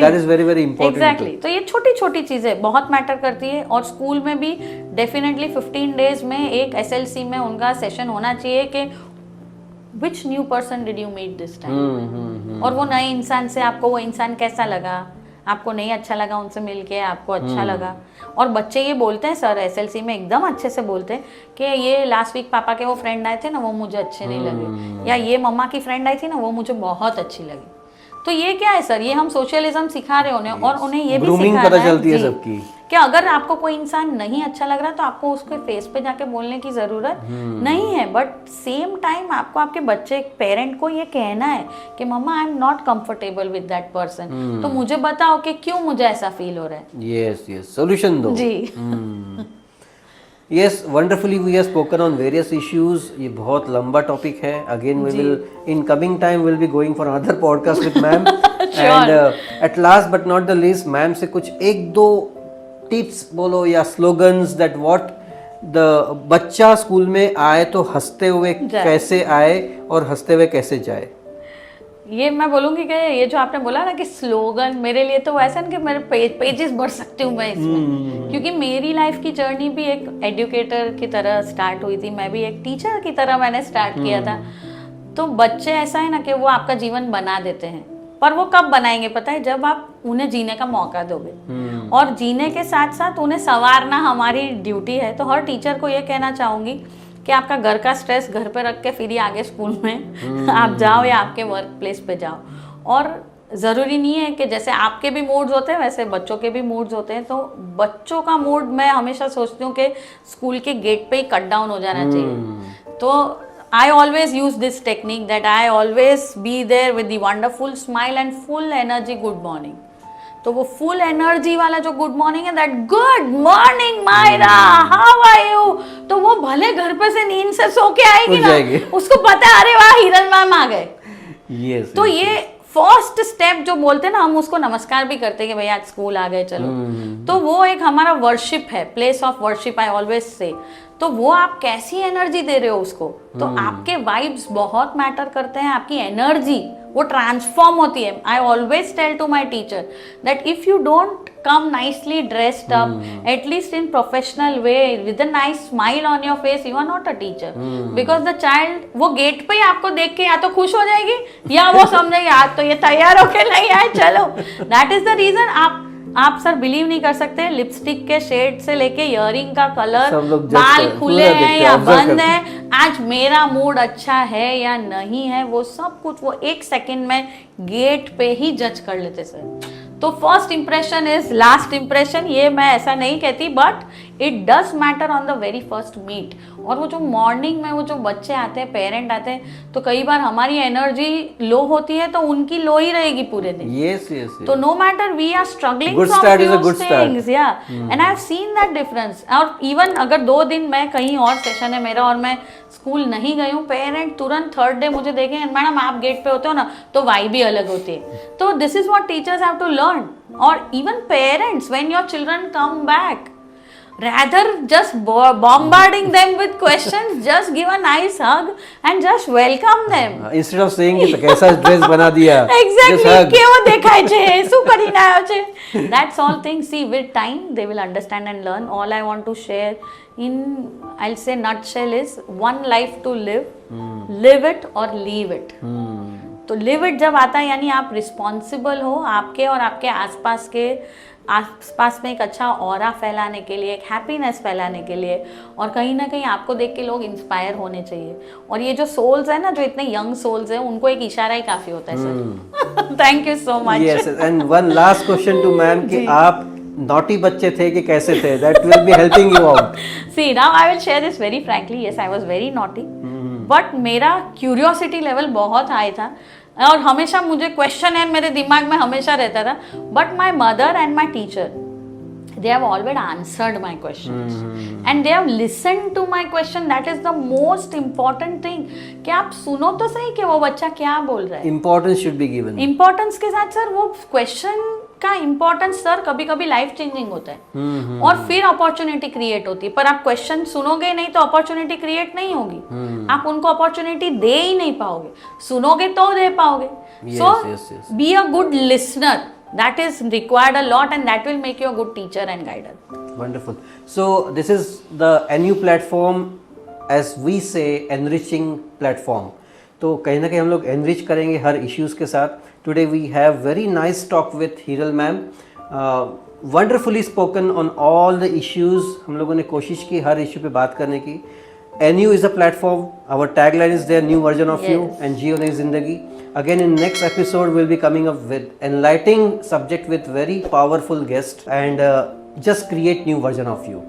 That is very very important. Exactly. तो ये छोटी छोटी चीजें बहुत मैटर करती है। और स्कूल में भी डेफिनेटली 15 डेज में एक SLC में उनका सेशन होना चाहिए कि Which new person did you meet this time? और वो नए इंसान से आपको वो इंसान कैसा लगा, आपको नहीं अच्छा लगा उनसे मिलके, आपको अच्छा लगा। और बच्चे ये बोलते हैं सर SLC में एकदम अच्छे से बोलते हैं कि ये लास्ट वीक पापा के वो फ्रेंड आए थे ना, वो मुझे अच्छे नहीं लगे, या ये मम्मा की फ्रेंड आई थी ना, वो मुझे बहुत अच्छी लगी। तो ये क्या है सर, ये हम सोशलिज्म सिखा रहे उन्हें, और उन्हें ये भी सिखाना है कि अगर आपको कोई इंसान नहीं अच्छा लग रहा तो आपको उसके फेस पे जाके बोलने की जरूरत नहीं है, बट सेम टाइम आपको आपके बच्चे पेरेंट को ये कहना है कि मम्मा I am not comfortable with that person, तो मुझे बताओ कि क्यों मुझे ऐसा फील हो रहा है। यस यस, सॉल्यूशन दो जी। Yes, wonderfully we have spoken on various issues. ये बहुत लंबा टॉपिक है. Again we will in coming time we'll be going for another podcast with ma'am. Sure. And at last but not the least, ma'am से कुछ एक दो tips बोलो या स्लोगन्स that what the बच्चा स्कूल में आए तो हंसते हुए कैसे आए और हंसते हुए कैसे जाए। ये मैं बोलूँगी कि ये जो आपने बोला ना कि स्लोगन, मेरे लिए तो वैसा ना कि मेरे पेजेस बढ़ सकती हूँ मैं इसमें, क्योंकि मेरी लाइफ की जर्नी भी एक एजुकेटर की तरह स्टार्ट हुई थी, मैं भी एक टीचर की तरह मैंने स्टार्ट किया था। तो बच्चे ऐसा है ना कि वो आपका जीवन बना देते हैं, पर वो कब बनाएंगे पता है, जब आप उन्हें जीने का मौका दोगे, और जीने के साथ साथ उन्हें संवारना हमारी ड्यूटी है। तो हर टीचर को ये कहना चाहूँगी कि आपका घर का स्ट्रेस घर पे रख के फिर ही आगे स्कूल में आप जाओ या आपके वर्क प्लेस पे जाओ। और ज़रूरी नहीं है कि जैसे आपके भी मूड्स होते हैं वैसे बच्चों के भी मूड्स होते हैं। तो बच्चों का मूड मैं हमेशा सोचती हूँ कि स्कूल के गेट पे ही कट डाउन हो जाना चाहिए। तो I always use this technique that I always be there with the wonderful smile and full energy good morning. तो वो फुल एनर्जी वाला जो गुड मॉर्निंग है, that good morning Myra, how are you, तो वो भले घर पे से नींद से सो के आएगी ना, उसको पता है अरे वाह हिरन मैम आ गए। yes, तो ये फर्स्ट स्टेप जो बोलते हैं ना, हम उसको नमस्कार भी करते हैं कि भैया आज स्कूल आ गए चलो, तो वो एक हमारा वर्शिप है, place of worship I always say. तो वो आप कैसी एनर्जी दे रहे हो उसको, तो आपके वाइब्स बहुत मैटर करते हैं, आपकी एनर्जी वो ट्रांसफॉर्म होती है। I always tell to my teacher that if you don't come nicely dressed up, at least in professional way, with a nice smile on your face, you are not a teacher. Because the child वो gate पे ही आपको देख के या तो खुश हो जाएगी या वो समझेगी आज तो ये तैयार होके नहीं आए चलो। That is the reason आप सर बिलीव नहीं कर सकते, लिपस्टिक के शेड से लेके इयरिंग का कलर, बाल खुले हैं या बंद है, आज मेरा मूड अच्छा है या नहीं है, वो सब कुछ वो 1 सेकंड में गेट पे ही जज कर लेते सर। तो first impression is last impression, ये मैं ऐसा नहीं कहती, but it does matter on the very first meet. और वो जो मॉर्निंग में वो जो बच्चे आते हैं, पेरेंट आते हैं, तो कई बार हमारी एनर्जी लो होती है तो उनकी लो ही रहेगी पूरे दिन। yes. तो no matter we are struggling from those things, yeah, and I have seen that difference। और इवन अगर 2 दिन मैं कहीं और सेशन है मेरा और मैं स्कूल नहीं गई हूँ, पेरेंट तुरंत 3rd डे मुझे देखें मैडम आप गेट पे होते हो ना, तो वाइब भी अलग होती है। तो this is what teachers have to learn. और even parents, when your children come back, rather just bombarding them with questions, just give a nice hug and just welcome them instead of saying કે कैसा dress बना दिया, exactly કેવો દેખાય છે, શું કરીને આવ્યો છે, that's all things. See, with time they will understand and learn. All I want to share in, I'll say nutshell, is one life to live, live it or leave it. तो live it जब आता है यानी आप responsible हो आपके और आपके आसपास में एक अच्छा ऑरा फैलाने के लिए, एक हैप्पीनेस फैलाने के लिए, और कहीं ना कहीं आपको देख के लोग इंस्पायर होने चाहिए। और ये जो सोल्स है ना, जो इतने यंग सोल्स हैं, उनको एक इशारा ही काफी होता है sir. Thank you so much. Yes, and one last question to ma'am कि आप नॉटी बच्चे थे कि कैसे थे? That will be helping you out. See now I will share this very frankly. Yes, I was very naughty, but मेरा curiosity level बहुत high था और हमेशा मुझे क्वेश्चन है मेरे दिमाग में हमेशा रहता था। But my mother and my teacher, they have always answered my questions and they have listened to my question. That is the most important thing कि आप सुनो तो सही कि वो बच्चा क्या बोल रहा है। Importance should be given. Importance के साथ सर वो क्वेश्चन का इम्पोर्टेंस सर कभी कभी लाइफ चेंजिंग होता है और फिर अपॉर्चुनिटी क्रिएट होती है। पर आप क्वेश्चन सुनोगे नहीं तो अपॉर्चुनिटी क्रिएट नहीं होगी, आप उनको अपॉर्चुनिटी दे ही नहीं पाओगे, सुनोगे तो दे पाओगे। So be a good listener, that is required a lot and that will make you a good teacher and guider. Wonderful. So this is the NU platform, as we say, enriching platform. तो कहीं ना कहीं हम लोग enrich करेंगे हर issues के साथ। Today we have very nice talk with Hiral ma'am. Wonderfully spoken on all the issues. हम लोगों ने कोशिश की हर issue पे बात करने की। NU is a platform. Our tagline is there, new version of you, and Jio Nayi Zindagi. Again, in next episode, we'll be coming up with enlightening subject with very powerful guest and just create new version of you.